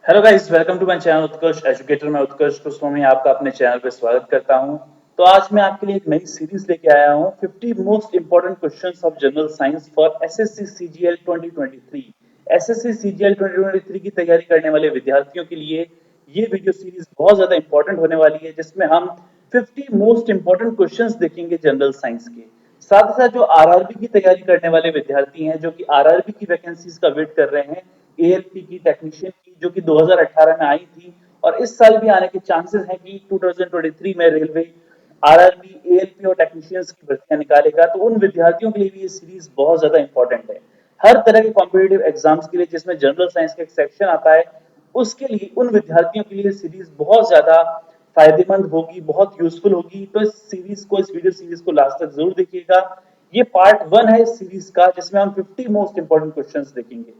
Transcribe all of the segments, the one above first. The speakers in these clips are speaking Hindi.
Hello guys, welcome to my channel Utkarsh educator. मैं उत्कर्ष कुशवाहा में आपका अपने चैनल पे स्वागत करता हूं। तो आज मैं आपके लिए एक नई सीरीज लेके आया हूं, 50 most important questions of general science for SSC CGL 2023। SSC CGL 2023 की तैयारी करने वाले विद्यार्थियों के लिए ये वीडियो सीरीज बहुत ज्यादा इंपॉर्टेंट होने वाली है, जिसमें हम 50 मोस्ट इंपोर्टेंट क्वेश्चंस देखेंगे जनरल साइंस के। साथ ही साथ जो आरआरबी की तैयारी करने वाले विद्यार्थी हैं, जो कि आरआरबी की वैकेंसीज का वेट कर रहे हैं, एएलपी की, टेक्नीशियन की, जो कि 2018 में आई थी और इस साल भी आने के चांसेस हैं कि 2023 में रेलवे आरआरबी, एएलपी और टेक्नीशियंस की भर्तियां निकालेगा। तो उन विद्यार्थियों के लिए भी ये सीरीज बहुत ज्यादा इंपॉर्टेंट है। हर तरह के कॉम्पिटेटिव एग्जाम्स के लिए जिसमें जनरल साइंस का एक सेक्शन आता है, उसके लिए उन विद्यार्थियों के लिए सीरीज बहुत ज्यादा फायदेमंद होगी, बहुत यूजफुल होगी। तो इस वीडियो सीरीज को लास्ट तक जरूर देखिएगा। ये पार्ट 1 है इस सीरीज का, जिसमें हम 50 मोस्ट इंपोर्टेंट क्वेश्चंस देखेंगे।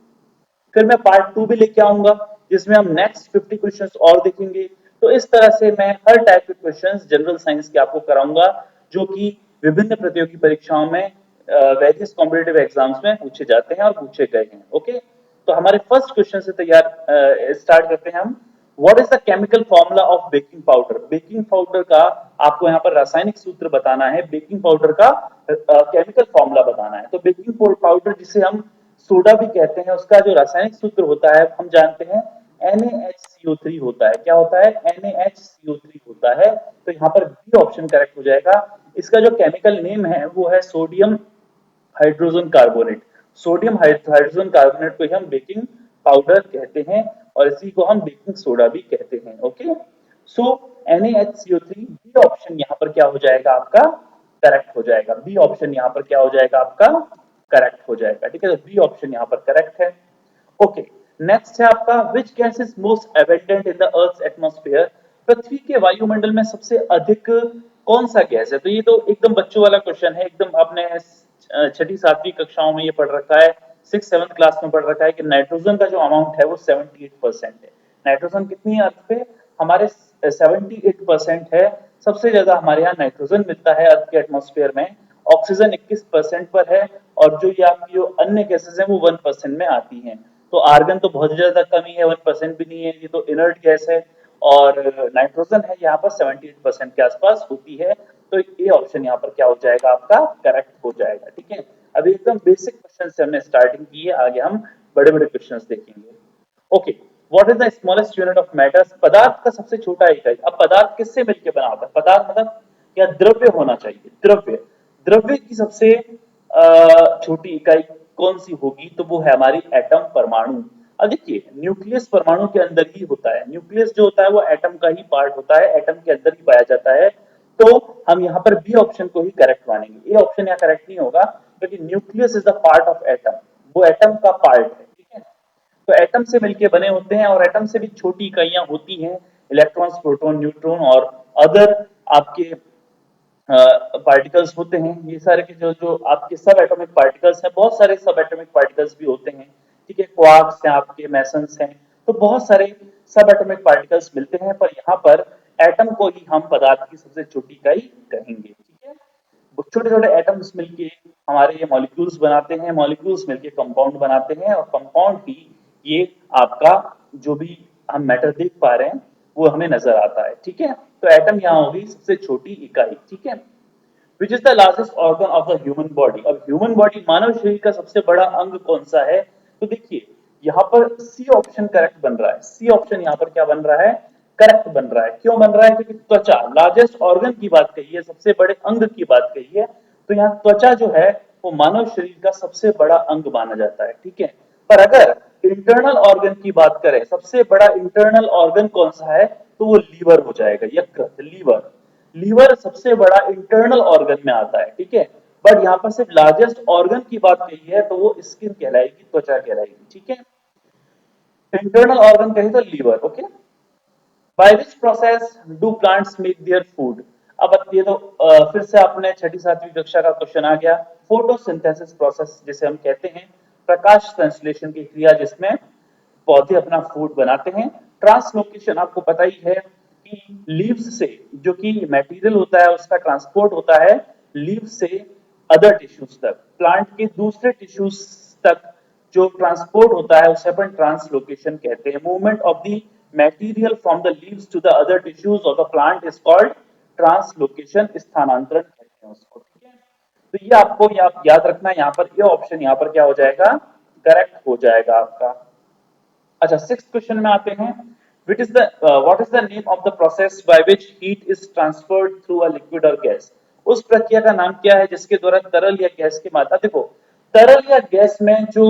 फिर मैं पार्ट 2 भी लेके आऊंगा, जिसमें हम नेक्स्ट 50 क्वेश्चंस और देखेंगे। तो इस तरह से मैं हर टाइप के क्वेश्चंस जनरल साइंस के आपको कराऊंगा, जो कि विभिन्न प्रतियोगी परीक्षाओं में, वेरियस कॉम्पिटेटिव एग्जाम्स में पूछे जाते हैं और पूछे गए हैं। ओके, तो हमारे फर्स्ट क्वेश्चन से तैयार स्टार्ट करते हैं हम। What is the chemical formula of baking powder? Baking powder का आपको यहाँ पर रासायनिक सूत्र बताना है। बेकिंग पाउडर का केमिकल फॉर्मूला बताना है। तो बेकिंग पाउडर, जिसे हम सोडा भी कहते हैं, उसका जो रासायनिक सूत्र होता है हम जानते हैं NaHCO3 होता है। क्या होता है? NaHCO3 होता है। तो यहाँ पर बी ऑप्शन करेक्ट हो जाएगा। इसका जो केमिकल नेम है वो है sodium hydrogen carbonate. Sodium hydrogen carbonate को ही हम बेकिंग पाउडर कहते हैं और इसी को हम बेकिंग सोडा भी कहते हैं। ओके, सो NaHCO3, बी ऑप्शन यहाँ पर क्या हो जाएगा आपका? करेक्ट हो जाएगा। बी ऑप्शन यहाँ पर क्या हो जाएगा आपका? करेक्ट हो जाएगा। ठीक है, तो बी ऑप्शन यहाँ पर करेक्ट है। ओके, नेक्स्ट है आपका, which gas is most abundant in the earth atmosphere? पृथ्वी के वायुमंडल में सबसे अधिक कौन सा गैस है? तो ये तो एकदम बच्चों वाला क्वेश्चन है, एकदम आपने छठी सातवीं कक्षाओं में ये पढ़ रखा है, 6 7 क्लास में पढ़ रखा है कि नाइट्रोजन का जो अमाउंट है वो 78% है। नाइट्रोजन कितनी है अर्थ पे? हमारे 78% है। सबसे ज्यादा हमारे यहाँ नाइट्रोजन मिलता है अर्थ के एटमॉस्फेयर में। ऑक्सीजन 21% पर है और जो ये आपकी जो अन्य गैसेस हैं वो 1% में आती हैं। तो आर्गन तो बहुत ज्यादा कमी है, 1% भी नहीं है, ये तो इनर्ट गैस है। और नाइट्रोजन है यहाँ पर 78% के आसपास होती है। तो ये ऑप्शन यहाँ पर क्या हो जाएगा आपका? करेक्ट हो जाएगा। ठीक है, अभी एकदम बेसिक क्वेश्चन से हमने स्टार्टिंग की है, आगे हम बड़े बड़े क्वेश्चन देखेंगे। Okay, what is the smallest unit of matter? पदार्थ का सबसे छोटा इकाई। अब पदार्थ किससे मिलकर बना होता है? पदार्थ मतलब क्या? द्रव्य होना चाहिए, द्रव्य। द्रव्य की सबसे छोटी इकाई कौन सी होगी? तो वो है हमारी एटम, परमाणु। अब देखिए, न्यूक्लियस परमाणु के अंदर ही होता है। न्यूक्लियस जो होता है वो एटम का ही पार्ट होता है, एटम के अंदर ही पाया जाता है। तो हम यहाँ पर बी ऑप्शन को ही करेक्ट मानेंगे। ए ऑप्शन यहाँ करेक्ट नहीं होगा, क्योंकि nucleus is the part of atom, वो एटम का पार्ट है। ठीक है, तो एटम से मिलके बने होते हैं और एटम से भी छोटी इकाइयां होती हैं, इलेक्ट्रॉन्स, प्रोटॉन, न्यूट्रॉन और अदर आपके पार्टिकल्स होते हैं। ये सारे के जो जो आपके सब एटॉमिक पार्टिकल्स हैं, बहुत सारे सब एटॉमिक पार्टिकल्स भी होते हैं। ठीक है, क्वार्क्स हैं, आपके मेसन्स हैं, तो बहुत सारे सब एटॉमिक पार्टिकल्स मिलते हैं। पर यहाँ पर एटम को ही हम पदार्थ की सबसे छोटी इकाई कहेंगे। ठीक है, छोटे छोटे एटम्स मिलके हमारे ये मॉलिक्यूल्स बनाते हैं, मॉलिक्यूल्स मिलके कंपाउंड बनाते हैं और कंपाउंड ही ये आपका जो भी हम मैटर देख पा रहे हैं वो हमें नजर आता है। ठीक है, तो एटम यहाँ होगी सबसे छोटी इकाई। ठीक है, which is the largest organ of the human body? अब ह्यूमन बॉडी, मानव शरीर का सबसे बड़ा अंग कौन सा है? तो देखिए, यहाँ पर सी ऑप्शन करेक्ट बन रहा है। सी ऑप्शन यहाँ पर क्या बन रहा है? करेक्ट बन रहा है। क्यों बन रहा है? क्योंकि त्वचा, लार्जेस्ट ऑर्गन की बात कही है, सबसे बड़े अंग की बात कही है। तो यहाँ त्वचा जो है वो मानव शरीर का सबसे बड़ा अंग माना जाता है। ठीक है, पर अगर इंटरनल ऑर्गन की बात करें, सबसे बड़ा इंटरनल ऑर्गन कौन सा है? तो वो लीवर हो जाएगा, यकृत, लीवर। लीवर सबसे बड़ा इंटरनल ऑर्गन में आता है। ठीक है, बट यहाँ पर सिर्फ लार्जेस्ट ऑर्गन की बात कही है तो वो स्किन कहलाएगी, त्वचा कहलाएगी। ठीक है, इंटरनल ऑर्गन कहे तो liver. Okay, by which process do plants make their food? अब ये तो फिर से आपने छठी सातवीं कक्षा का क्वेश्चन आ गया। फोटोसिंथेसिस प्रोसेस जिसे हम कहते हैं, प्रकाश संश्लेषण की क्रिया जिसमें पौधे अपना फूड बनाते हैं। ट्रांसलोकेशन आपको पता ही है कि लीव्स से जो कि मटेरियल होता है उसका ट्रांसपोर्ट होता है लीव से अदर टिश्यूज तक, प्लांट के दूसरे टिश्यूज तक जो ट्रांसपोर्ट होता है उसे अपन ट्रांसलोकेशन कहते हैं। Movement of the material from the leaves to the other tissues of the plant is called translocation, स्थानांतरण कहते हैं उसको, ठीक है। तो ये आपको याद रखना है, यहाँ पर ये ऑप्शन यहाँ पर क्या हो जाएगा, करेक्ट हो जाएगा आपका। अच्छा, सिक्स्थ क्वेश्चन में आते हैं। What is the name of the process by which heat is transferred through a liquid और गैस? उस प्रक्रिया का नाम क्या है जिसके द्वारा तरल या गैस के मात्रा, देखो तरल या गैस में जो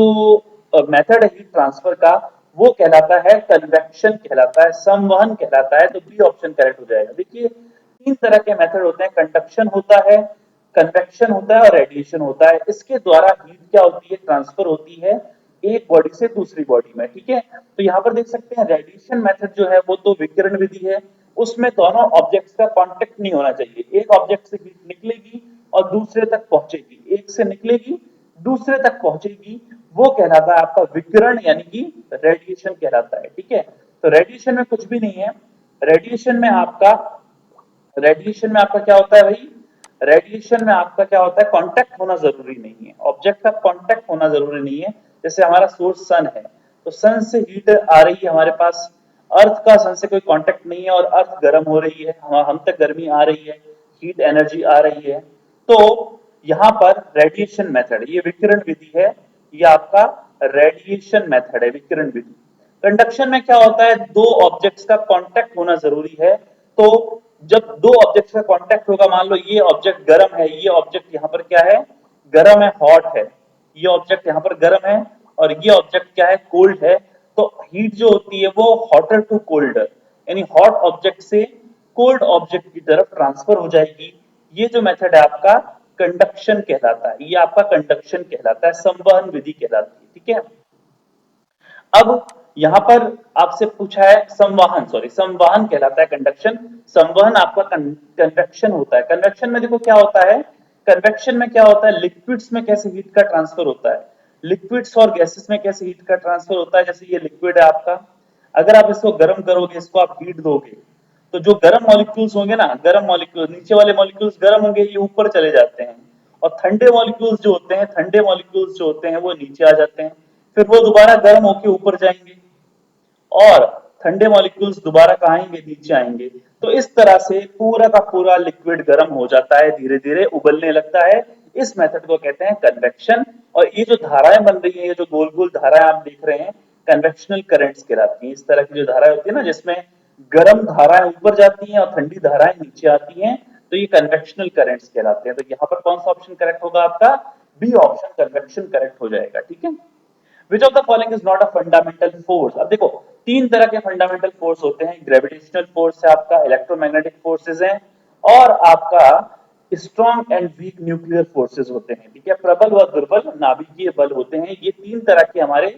मेथड है हीट ट्रांसफर का, वो कहलाता है कन्वेक्शन कहलाता है, संवहन कहलाता है। तो बी ऑप्शन करेक्ट हो जाएगा। देखिए तीन तरह के मेथड होते हैं, कंडक्शन होता है, कन्वेक्शन होता है और रेडिएशन होता है। इसके द्वारा हीट क्या होती है, ट्रांसफर होती है एक बॉडी से दूसरी बॉडी में, ठीक है। तो यहाँ पर देख सकते हैं रेडिएशन मेथड जो है वो तो विकिरण विधि है, उसमें दोनों ऑब्जेक्ट्स का कांटेक्ट नहीं होना चाहिए। एक ऑब्जेक्ट से हीट निकलेगी और दूसरे तक पहुंचेगी, एक से निकलेगी दूसरे तक पहुंचेगी, वो कहलाता है आपका विकिरण यानी कि रेडिएशन कहलाता है, ठीक है। तो रेडिएशन में कुछ भी नहीं है, रेडिएशन में आपका क्या होता है भाई, रेडिएशन में आपका क्या होता है, कांटेक्ट होना जरूरी नहीं है, ऑब्जेक्ट का कांटेक्ट होना जरूरी नहीं है। जैसे हमारा सोर्स सन है, तो सन से हीट आ रही है हमारे पास, अर्थ का सन से कोई कांटेक्ट नहीं है और अर्थ गर्म हो रही है, हम तक गर्मी आ रही है, हीट एनर्जी आ रही है। तो यहाँ पर रेडिएशन मेथड, ये विकिरण विधि है, ये आपका रेडिएशन मेथड है, विकिरण विधि। कंडक्शन में क्या होता है, दो ऑब्जेक्ट्स का कांटेक्ट होना जरूरी है। तो जब दो ऑब्जेक्ट्स का कांटेक्ट होगा, मान लो ये ऑब्जेक्ट गर्म है, ये ऑब्जेक्ट यहाँ पर क्या है, गर्म है, हॉट है, ये ऑब्जेक्ट यहाँ पर गर्म है और ये ऑब्जेक्ट क्या है, कोल्ड है। तो हीट जो होती है वो हॉटर टू कोल्डर, यानी हॉट ऑब्जेक्ट से कोल्ड ऑब्जेक्ट की तरफ ट्रांसफर हो जाएगी। ये जो मेथड है आपका कंडक्शन कहलाता है, ये आपका कंडक्शन कहलाता है, संवहन विधि कहलाती है, ठीक है। अब यहां पर आपसे पूछा है संवहन, सॉरी संवहन कहलाता है कंडक्शन, संवहन आपका कन्वेक्शन होता है। कन्वेक्शन में देखो क्या होता है, कन्वेक्शन में क्या होता है, लिक्विड्स में कैसे हीट का ट्रांसफर होता है, लिक्विड्स और गैसेस में कैसे हीट का ट्रांसफर होता है। जैसे ये लिक्विड है आपका, अगर आप इसको गर्म करोगे, इसको आप हीट दोगे, तो जो गर्म मॉलिक्यूल्स होंगे ना, गर्म मॉलिक्यूल, नीचे वाले मॉलिक्यूल्स गर्म होंगे, ये ऊपर चले जाते हैं, और ठंडे मॉलिक्यूल्स जो होते हैं, ठंडे मॉलिक्यूल्स जो होते हैं वो नीचे आ जाते हैं, फिर वो दोबारा गर्म होके ऊपर जाएंगे और ठंडे मॉलिक्यूल्स दोबारा कहाँ आएंगे, नीचे आएंगे। तो इस तरह से पूरा का पूरा लिक्विड गर्म हो जाता है, धीरे धीरे उबलने लगता है। इस मेथड को कहते हैं कन्वेक्शन। और ये जो धाराएं बन रही है, ये जो गोल गोल धाराएं आप देख रहे हैं, कन्वेक्शनल करंट्स कहलाती हैं। इस तरह की जो धाराएं होती है ना, जिसमें गर्म धाराएं ऊपर जाती हैं और ठंडी धाराएं नीचे आती हैं, तो ये कन्वेक्शनल करंट्स कहलाते हैं। तो यहाँ पर कौन सा ऑप्शन करेक्ट होगा आपका, बी ऑप्शन कन्वेक्शन करेक्ट हो जाएगा, ठीक है। Which of the following is not a fundamental force? अब देखो तीन तरह के फंडामेंटल फोर्स होते हैं, ग्रेविटेशनल फोर्स है आपका, इलेक्ट्रोमैग्नेटिक फोर्सेस हैं, और आपका strong and weak nuclear forces होते हैं, ठीक है। प्रबल व दुर्बल नाभिकीय बल होते हैं। ये तीन तरह के हमारे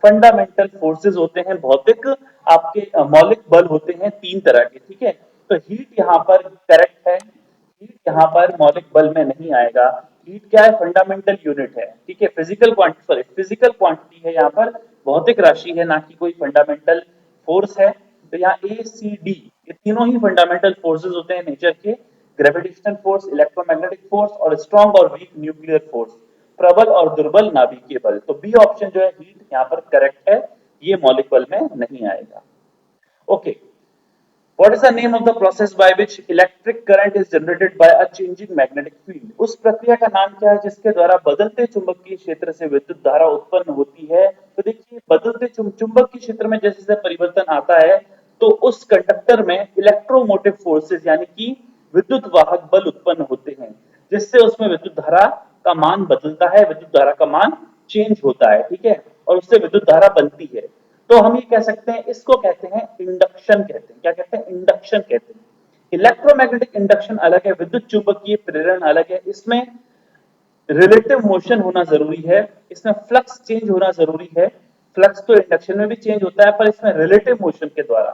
फंडामेंटल फोर्सेस होते हैं, भौतिक आपके मौलिक बल होते हैं तीन तरह के, ठीक है। तो हीट यहाँ पर करेक्ट है, हीट यहाँ पर मौलिक बल में नहीं आएगा। हीट क्या है, फंडामेंटल यूनिट है, ठीक है, physical quantity, sorry physical quantity है, यहाँ पर भौतिक राशि है, ना कि कोई फंडामेंटल फोर्स है। तो यहाँ ए सी डी ये तीनों ही फंडामेंटल फोर्सेस होते हैं नेचर के, ग्रेविटेशनल फोर्स, इलेक्ट्रोमैग्नेटिक फोर्स और स्ट्रॉन्ग और वीक न्यूक्लियर फोर्स, प्रबल और दुर्बल नाभिकीय बल। तो बी ऑप्शन जो है हीट यहाँ पर करेक्ट है, ये मौलिक बल में नहीं आएगा। Okay, What is the name of the process by which electric current is generated by a changing magnetic field? उस प्रक्रिया का नाम क्या है जिसके द्वारा बदलते चुंबकीय क्षेत्र से विद्युत धारा उत्पन्न होती है? तो देखिए बदलते चुंबकीय क्षेत्र में जैसे जैसे परिवर्तन आता है, तो उस कंडक्टर में इलेक्ट्रोमोटिव फोर्सेस यानी कि विद्युत वाहक बल उत्पन्न होते हैं, जिससे उसमें विद्युत धारा का मान बदलता है, विद्युत धारा का मान चेंज होता है, ठीक है, और उससे विद्युत धारा बनती है। तो हम ये कह सकते हैं, इसको कहते हैं इंडक्शन कहते हैं। क्या कहते हैं, इंडक्शन कहते हैं। इलेक्ट्रोमैग्नेटिक इंडक्शन अलग है, विद्युत चुंबकीय प्रेरण अलग है। इसमें रिलेटिव मोशन होना जरूरी है, इसमें फ्लक्स चेंज होना जरूरी है। फ्लक्स तो इंडक्शन में भी चेंज होता है, पर इसमें रिलेटिव मोशन के द्वारा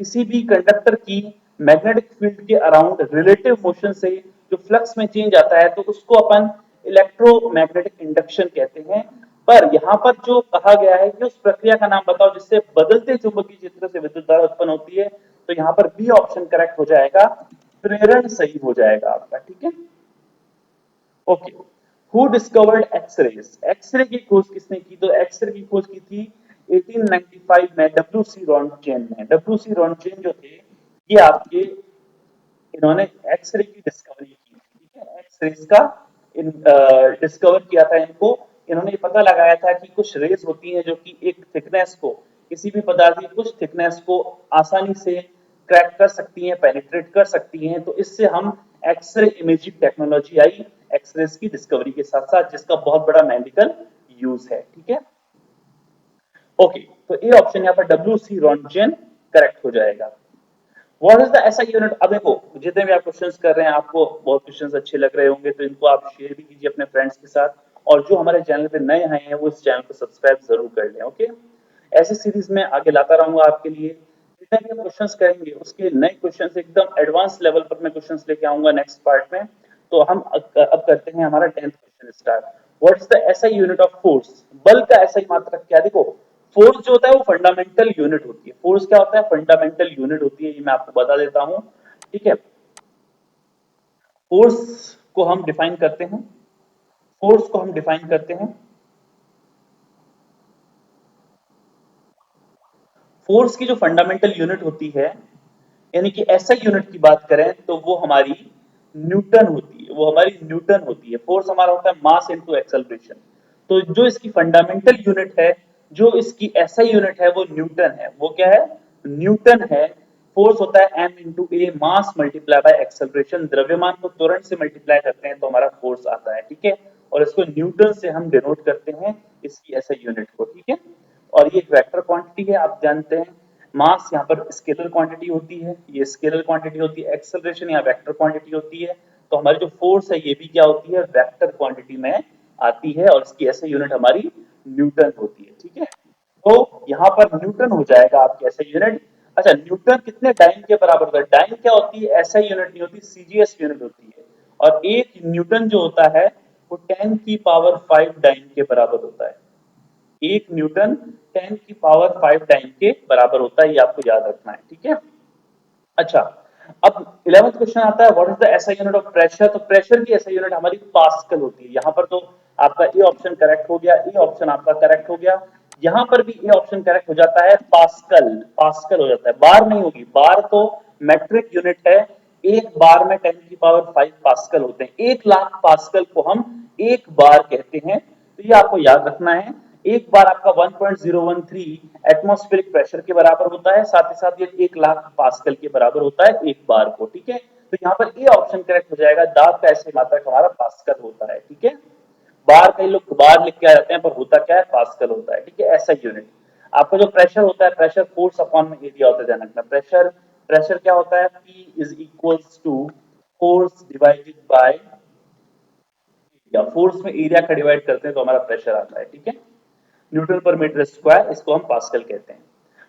किसी भी कंडक्टर की मैग्नेटिक फील्ड के अराउंड रिलेटिव मोशन से जो फ्लक्स में चेंज आता है, तो उसको अपन इलेक्ट्रोमैग्नेटिक इंडक्शन कहते हैं। पर यहाँ पर जो कहा गया है कि उस प्रक्रिया का नाम बताओ जिससे बदलते चुंबकीय क्षेत्र से विद्युत धारा उत्पन्न होती है, तो यहाँ पर बी ऑप्शन करेक्ट हो जाएगा, प्रेरण सही हो जाएगा आपका, ठीक है। Okay, who discovered X rays, X ray की खोज किसने की? तो एक्सरे की खोज की थी 1895 में डब्ल्यू सी रॉन्टगेन ने। डब्ल्यू सी रॉन्टगेन जो थे ये आपके, इन्होंने एक्सरे की डिस्कवरी की थी, ठीक है, एक्सरेज का डिस्कवर किया था इनको। इन्होंने ये पता लगाया था कि कुछ रेज होती हैं जो कि एक थिकनेस को, किसी भी पदार्थ की कुछ थिकनेस को आसानी से क्रैक कर सकती हैं, पेनिट्रेट कर सकती हैं। तो इससे हम एक्सरे इमेजिंग टेक्नोलॉजी आई एक्सरेज की डिस्कवरी के साथ साथ, जिसका बहुत बड़ा मेडिकल यूज है, ठीक है। ओके, तो ए ऑप्शन यहाँ पर डब्ल्यू सी रॉन्टगेन करेक्ट हो जाएगा। What is the SI unit? अब देखो, जितने भी आप क्वेश्चंस कर रहे हैं, आपको बहुत क्वेश्चंस अच्छे लग रहे होंगे, तो इनको आप शेयर भी कीजिए अपने फ्रेंड्स के साथ। और जो हमारे चैनल पे नए आए हैं वो इस चैनल को सब्सक्राइब जरूर कर लें, ओके। ऐसी सीरीज में आगे लाता रहूंगा आपके लिए। जितने भी हम क्वेश्चंस करेंगे उसके नए क्वेश्चंस एकदम एडवांस लेवल पर मैं क्वेश्चंस लेके आऊंगा नेक्स्ट पार्ट में। तो हम अब करते हैं हमारा 10th question start. What is the SI unit of force? बल का एसआई मात्रक क्या? देखो, फोर्स जो होता है वो फंडामेंटल यूनिट होती है। फोर्स क्या होता है? फंडामेंटल यूनिट होती है, ये मैं आपको बता देता हूं, ठीक है। फोर्स को हम डिफाइन करते हैं, फोर्स को हम डिफाइन करते हैं, फोर्स की जो फंडामेंटल यूनिट होती है, यानी कि एसआई यूनिट की बात करें तो वो हमारी न्यूटन होती है, वो हमारी न्यूटन होती है। फोर्स हमारा होता है मास इनटू एक्सेलरेशन। तो जो इसकी फंडामेंटल यूनिट है, जो इसकी एसआई यूनिट है, वो न्यूटन है। वो क्या है? न्यूटन है। फोर्स होता है m into a, mass multiply by acceleration. द्रव्यमान को त्वरण से मल्टीप्लाई करते हैं तो हमारा फोर्स आता है, ठीक है। और इसको न्यूटन से हम डिनोट करते हैं इसकी एसआई यूनिट को, ठीक है। और ये एक वेक्टर क्वांटिटी है, आप जानते हैं। मास यहाँ पर स्केलर क्वांटिटी होती है, ये स्केलर क्वांटिटी होती है। एक्सेलरेशन यहाँ वेक्टर क्वांटिटी होती है। तो हमारी जो फोर्स है ये भी क्या होती है? वेक्टर क्वांटिटी में आती है, और इसकी ऐसे यूनिट हमारी न्यूटन होती है, ठीक है। तो यहाँ पर न्यूटन हो जाएगा आपकी ऐसे यूनिट। अच्छा, न्यूटन कितने डाइन के बराबर होता है? डाइन क्या होती है? ऐसा यूनिट नहीं होती, सीजीएस यूनिट होती है। और एक न्यूटन जो होता है वो 10 की पावर 5 डाइन के बराबर होता है। एक न्यूटन 10 की पावर 5 टाइम के बराबर होता है, ये आपको याद रखना है, ठीक है। अच्छा, अब 11th क्वेश्चन आता है, what is the SI unit of pressure? तो प्रेशर की एसआई यूनिट हमारी पास्कल होती है। यहाँ पर तो आपका ए ऑप्शन करेक्ट हो गया, ए ऑप्शन आपका करेक्ट हो गया। यहाँ पर भी ए ऑप्शन करेक्ट हो जाता है, पास्कल, पास्कल हो जाता है, बार नहीं होगी। बार तो मैट्रिक यूनिट है, एक बार में 10 की पावर 5 पास्कल होते हैं। 1 लाख पास्कल को हम एक बार कहते हैं, तो ये आपको याद रखना है। एक बार आपका 1.013 एटमॉस्फेरिक प्रेशर के बराबर होता है, साथ ही साथ ये 1 लाख पास्कल के बराबर होता है एक बार को, ठीक है। तो यहाँ पर ए ऑप्शन करेक्ट हो जाएगा, दाब का ऐसे मात्रक हमारा पास्कल होता है, ठीक है। बार कई लोग बार लिख के आ जाते हैं, पर होता क्या है? पास्कल होता है, ठीक है, ऐसा यूनिट। आपका जो प्रेशर होता है, प्रेशर फोर्स अपॉन में एरिया होता है, ध्यान रखना। प्रेशर, प्रेशर क्या होता है? P is equals to force divided by, या फोर्स में एरिया का डिवाइड करते हैं तो हमारा प्रेशर आता है, ठीक है। न्यूटन पर मीटर स्क्वायर, इसको हम पास्कल कहते हैं।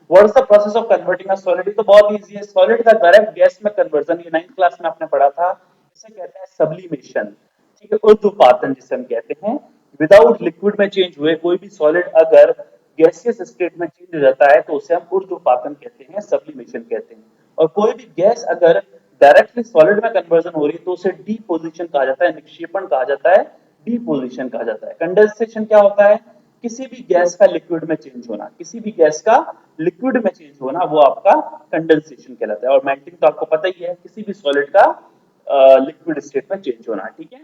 What is the process of converting a solid? तो बहुत इजी है, सॉलिड का डायरेक्ट गैस में कन्वर्जन, ये 9th क्लास में आपने पढ़ा था। इसे कहते हैं सब्लिमेशन, ठीक है, ऊर्ध्वपातन जिसे हम कहते हैं। विदाउट लिक्विड में चेंज हुए कोई भी सॉलिड अगर गैसियस स्टेट में चेंज हो जाता है तो उसे हम ऊर्ध्वपातन कहते हैं, सब्लिमेशन कहते हैं। और कोई भी गैस अगर डायरेक्टली सॉलिड में कन्वर्जन हो रही है तो उसे डीपोजिशन कहा जाता है, निक्षेपण कहा जाता है, डीपोजिशन कहा जाता है। कंडेंसेशन क्या होता है? किसी भी गैस का लिक्विड में चेंज होना, किसी भी गैस का लिक्विड में चेंज होना, वो आपका कंडेंसेशन कहलाता है। और मेल्टिंग तो आपको पता ही है, किसी भी सॉलिड का लिक्विड स्टेट में चेंज होना, ठीक है।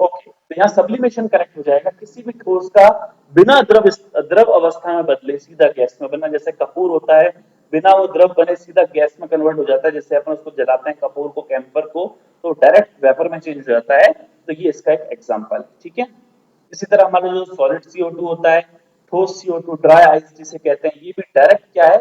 ओके, तो यहाँ सब्लिमेशन करेक्ट हो जाएगा, किसी भी ठोस का बिना द्रव द्रव अवस्था में बदले सीधा गैस में बनना। जैसे कपूर होता है, बिना वो द्रव बने सीधा गैस में कन्वर्ट हो जाता है, जैसे अपन उसको जलाते हैं कपूर को, कैंपर को, तो डायरेक्ट वेपर में चेंज हो जाता है। तो ये इसका एक एग्जांपल है, ठीक है। इसी तरह हमारा जो सॉलिड CO2 होता है, ठोस CO2, ड्राई आइस जिसे कहते हैं, ये भी डायरेक्ट क्या है?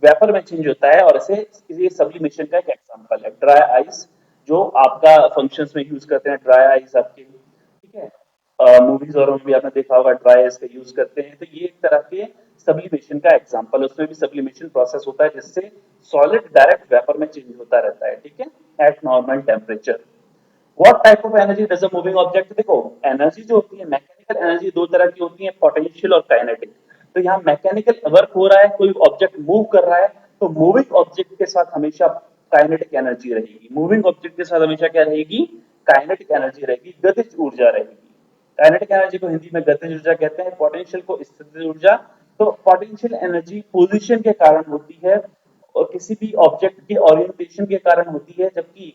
वेपर में चेंज होता है, और इसे ये सब्लिमेशन का एक एग्जांपल है। ड्राई आइस जो आपका फंक्शंस में यूज करते हैं, ड्राई आइस आपके, ठीक है, मूवीज और भी आपने देखा होगा ड्राई आइस का यूज करते हैं। तो ये एक तरह के सब्लिमेशन का एग्जांपल है, उसमें भी सब्लिमेशन प्रोसेस होता है जिससे सॉलिड डायरेक्ट वेपर में चेंज होता रहता है, ठीक है, eight normal temperature. What type of energy does a moving object? देखो, एनर्जी जो होती है, मैकेनिकल एनर्जी दो तरह की होती है, पोटेंशियल और काइनेटिक। तो यहाँ मैकेनिकल वर्क हो रहा है, कोई ऑब्जेक्ट मूव कर रहा है, तो मूविंग ऑब्जेक्ट के साथ हमेशा काइनेटिक एनर्जी रहेगी। मूविंग ऑब्जेक्ट के साथ हमेशा क्या रहेगी? काइनेटिक एनर्जी रहेगी, गतिज ऊर्जा रहेगी। काइनेटिक एनर्जी को हिंदी में गतिज ऊर्जा कहते हैं, पोटेंशियल को स्थितिज ऊर्जा। तो पोटेंशियल एनर्जी पोजीशन के कारण होती है और किसी भी ऑब्जेक्ट के ओरिएंटेशन के कारण होती है, जबकि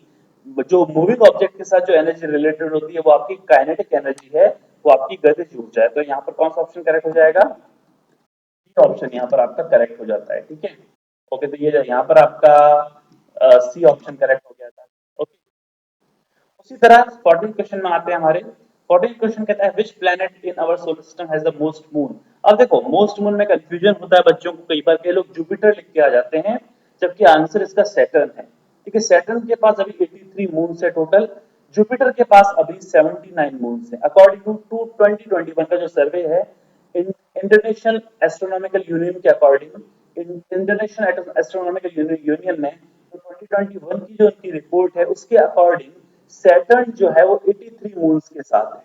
जो मूविंग ऑब्जेक्ट के साथ जो एनर्जी रिलेटेड होती है वो आपकी काइनेटिक एनर्जी है, वो आपकी गतिज ऊर्जा है। तो यहाँ पर कौन सा ऑप्शन करेक्ट हो जाएगा? सी ऑप्शन यहाँ पर आपका करेक्ट हो जाता है। ठीक है, ओके, तो ये यहाँ पर आपका सी ऑप्शन करेक्ट हो गया था। ओके, उसी तरह 14 क्वेश्चन में आते हैं हमारे। 14 क्वेश्चन कहता है which planet in our solar system has the most moon. अब देखो मोस्ट मून में कंफ्यूजन होता है बच्चों को, कई बार के लोग जुपिटर लिख के आ जाते हैं, जबकि आंसर इसका सैटर्न है। ठीक है, सैटर्न के पास अभी 83 मून है टोटल, जुपिटर के पास अभी 79 मून है। अकॉर्डिंग टू 2021 का जो सर्वे है इंटरनेशनल एस्ट्रोनॉमिकल यूनियन के अकॉर्डिंग, इंटरनेशनल एस्ट्रोनॉमिकल यूनियन ने 2021 की जो उनकी रिपोर्ट है उसके अकॉर्डिंग सैटर्न जो है वो 83 मून्स के साथ है।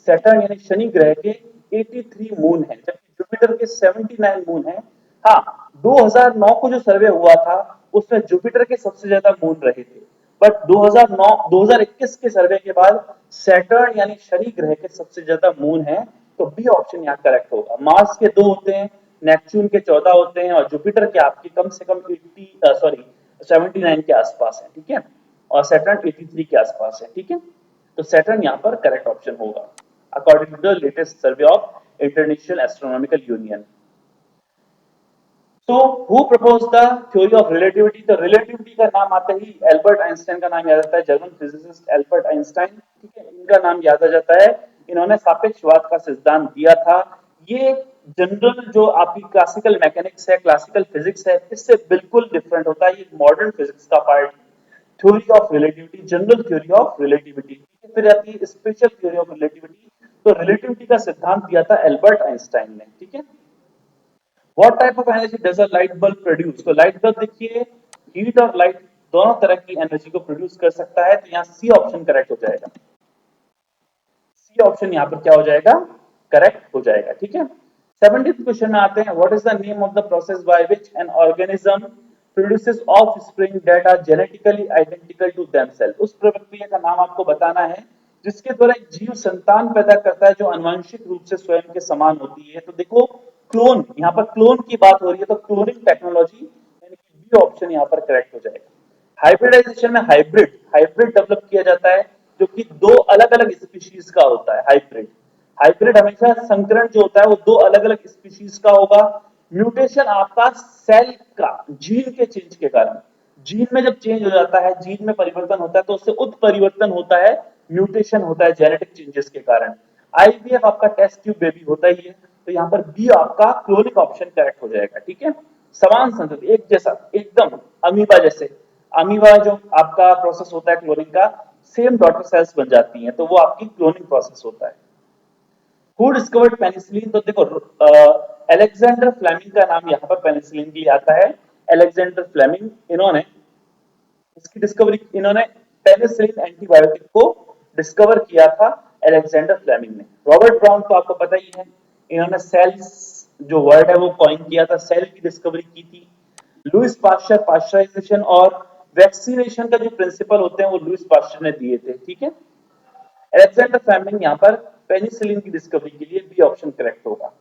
सैटर्न यानी शनि ग्रह के 83 मून है, जबकि जुपिटर के 79 मून है। हाँ, 2009 को जो सर्वे हुआ था उसमें जुपिटर के सबसे ज्यादा मून रहे थे, बट 2009 2021 के सर्वे के बाद सैटर्न यानी शनि ग्रह के सबसे ज्यादा मून है। तो बी ऑप्शन यहाँ करेक्ट होगा। मार्स के 2 होते हैं, नेपच्यून के 14 होते हैं और जुपिटर के आपके कम से कम 79 के आसपास है। ठीक है, और सैटर्न 83 के आसपास है। ठीक है, तो सैटर्न यहाँ पर करेक्ट ऑप्शन होगा according to the latest survey of International Astronomical Union. तो who propose the theory of relativity. तो रिलेटिविटी का नाम आते ही एल्बर्ट आइंस्टाइन का नाम याद आता है, जर्मन फिजिसिस्ट एल्बर्ट आइंस्टाइन। ठीक है, इनका नाम याद आ जाता है। इन्होंने सापेक्षवाद का सिद्धांत दिया था। ये जनरल जो आपकी क्लासिकल मैकेनिक्स है, क्लासिकल फिजिक्स है, इससे बिल्कुल डिफरेंट होता है। ये मॉडर्न फिजिक्स का part, theory of relativity, general theory of relativity. फिर आती है स्पेशल थ्योरी ऑफ रिलेटिविटी। तो रिलेटिविटी का सिद्धांत दिया था एल्बर्ट आइंस्टाइन ने। ठीक है, what type of energy does a light bulb produce. तो लाइट बल्ब देखिए हीट और लाइट दोनों तरह की एनर्जी को प्रोड्यूस कर सकता है। तो यहाँ सी ऑप्शन करेक्ट हो जाएगा। सी ऑप्शन यहाँ पर क्या हो जाएगा? करेक्ट हो जाएगा। ठीक है, 17th क्वेश्चन में आते हैं। What is the name of the process by which an organism produces offspring that are genetically identical to themselves. उस प्रक्रिया का नाम आपको बताना है जिसके द्वारा एक जीव संतान पैदा करता है जो आनुवंशिक रूप से स्वयं के समान होती है। तो देखो क्लोन, यहाँ पर क्लोन की बात हो रही है, तो क्लोनिंग टेक्नोलॉजी यानी कि बी ऑप्शन यहाँ पर करेक्ट हो जाएगा। हाइब्रिडाइजेशन में हाइब्रिड हाइब्रिड डेवलप किया जाता है जो कि दो अलग अलग स्पीशीज का होता है। हाइब्रिड हाइब्रिड हमेशा संकरण जो होता है वो दो अलग अलग स्पीशीज का होगा। म्यूटेशन आपका सेल का जीन के चेंज के कारण, जीन में जब चेंज हो जाता है, जीन में परिवर्तन होता है तो उससे उत्परिवर्तन होता है, म्यूटेशन होता है जेनेटिक चेंजेस के कारण। आईवीएफ आपका टेस्ट ट्यूब बेबी होता ही है। तो यहाँ पर बी आपका क्लोनिक ऑप्शन करेक्ट हो जाएगा। ठीक है, समान संतति एक जैसा एकदम अमीबा जैसे, अमीबा जो आपका प्रोसेस होता है क्लोनिंग का, सेम डॉटर सेल्स बन जाती हैं, तो वो आपकी क्लोनिंग प्रोसेस होता है। Who discovered penicillin. तो देखो अलेक्जेंडर फ्लेमिंग का नाम यहाँ पर पेनिसिलिन के लिए आता है। अलेक्जेंडर फ्लेमिंग, इन्होंने इसकी डिस्कवरी, इन्होंने पेनिसिलिन एंटीबायोटिक को डिस्कवर किया था अलेक्जेंडर फ्लेमिंग ने। रॉबर्ट ब्राउन तो आपको पता ही है, इन्होंने सेल्स जो वर्ड है वो कॉइन किया था, सेल की डिस्कवरी की थी। लुइस पास्चर पास्चराइजेशन और वैक्सीनेशन का जो प्रिंसिपल होते हैं वो लुइस पास्चर ने दिए थे। ठीक है, अलेक्जेंडर फ्लेमिंग यहाँ पर पेनिसिलिन की डिस्कवरी के लिए बी ऑप्शन करेक्ट होगा।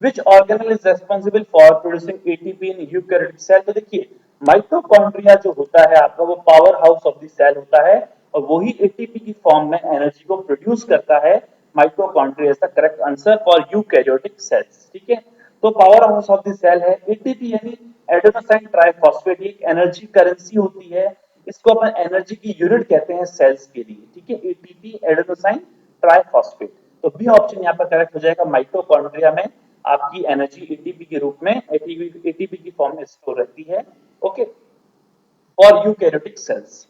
Which organelle is responsible for producing ATP in eukaryotic cell। तो देखिए माइटोकॉन्ड्रिया जो होता है आपका वो power house of the cell होता है और वही एटीपी की फॉर्म में एनर्जी को प्रोड्यूस करता है। Mitochondria is the correct answer for eukaryotic cells. ठीक है, तो power house of the cell है एटीपी यानी एडेनोसाइन ट्राइफॉस्फेट, एक एनर्जी करेंसी होती है। इसको अपन एनर्जी की यूनिट कहते हैं सेल्स के लिए। ठीक है, एटीपी एडेनोसाइन ट्राइफॉस्फेट। तो बी ऑप्शन यहाँ पर करेक्ट हो जाएगा। माइटोकॉन्ड्रिया में आपकी एनर्जी एटीपी के रूप में एटीपी की फॉर्म में स्टोर रहती है। ओके, और यूकैरियोटिक सेल्स,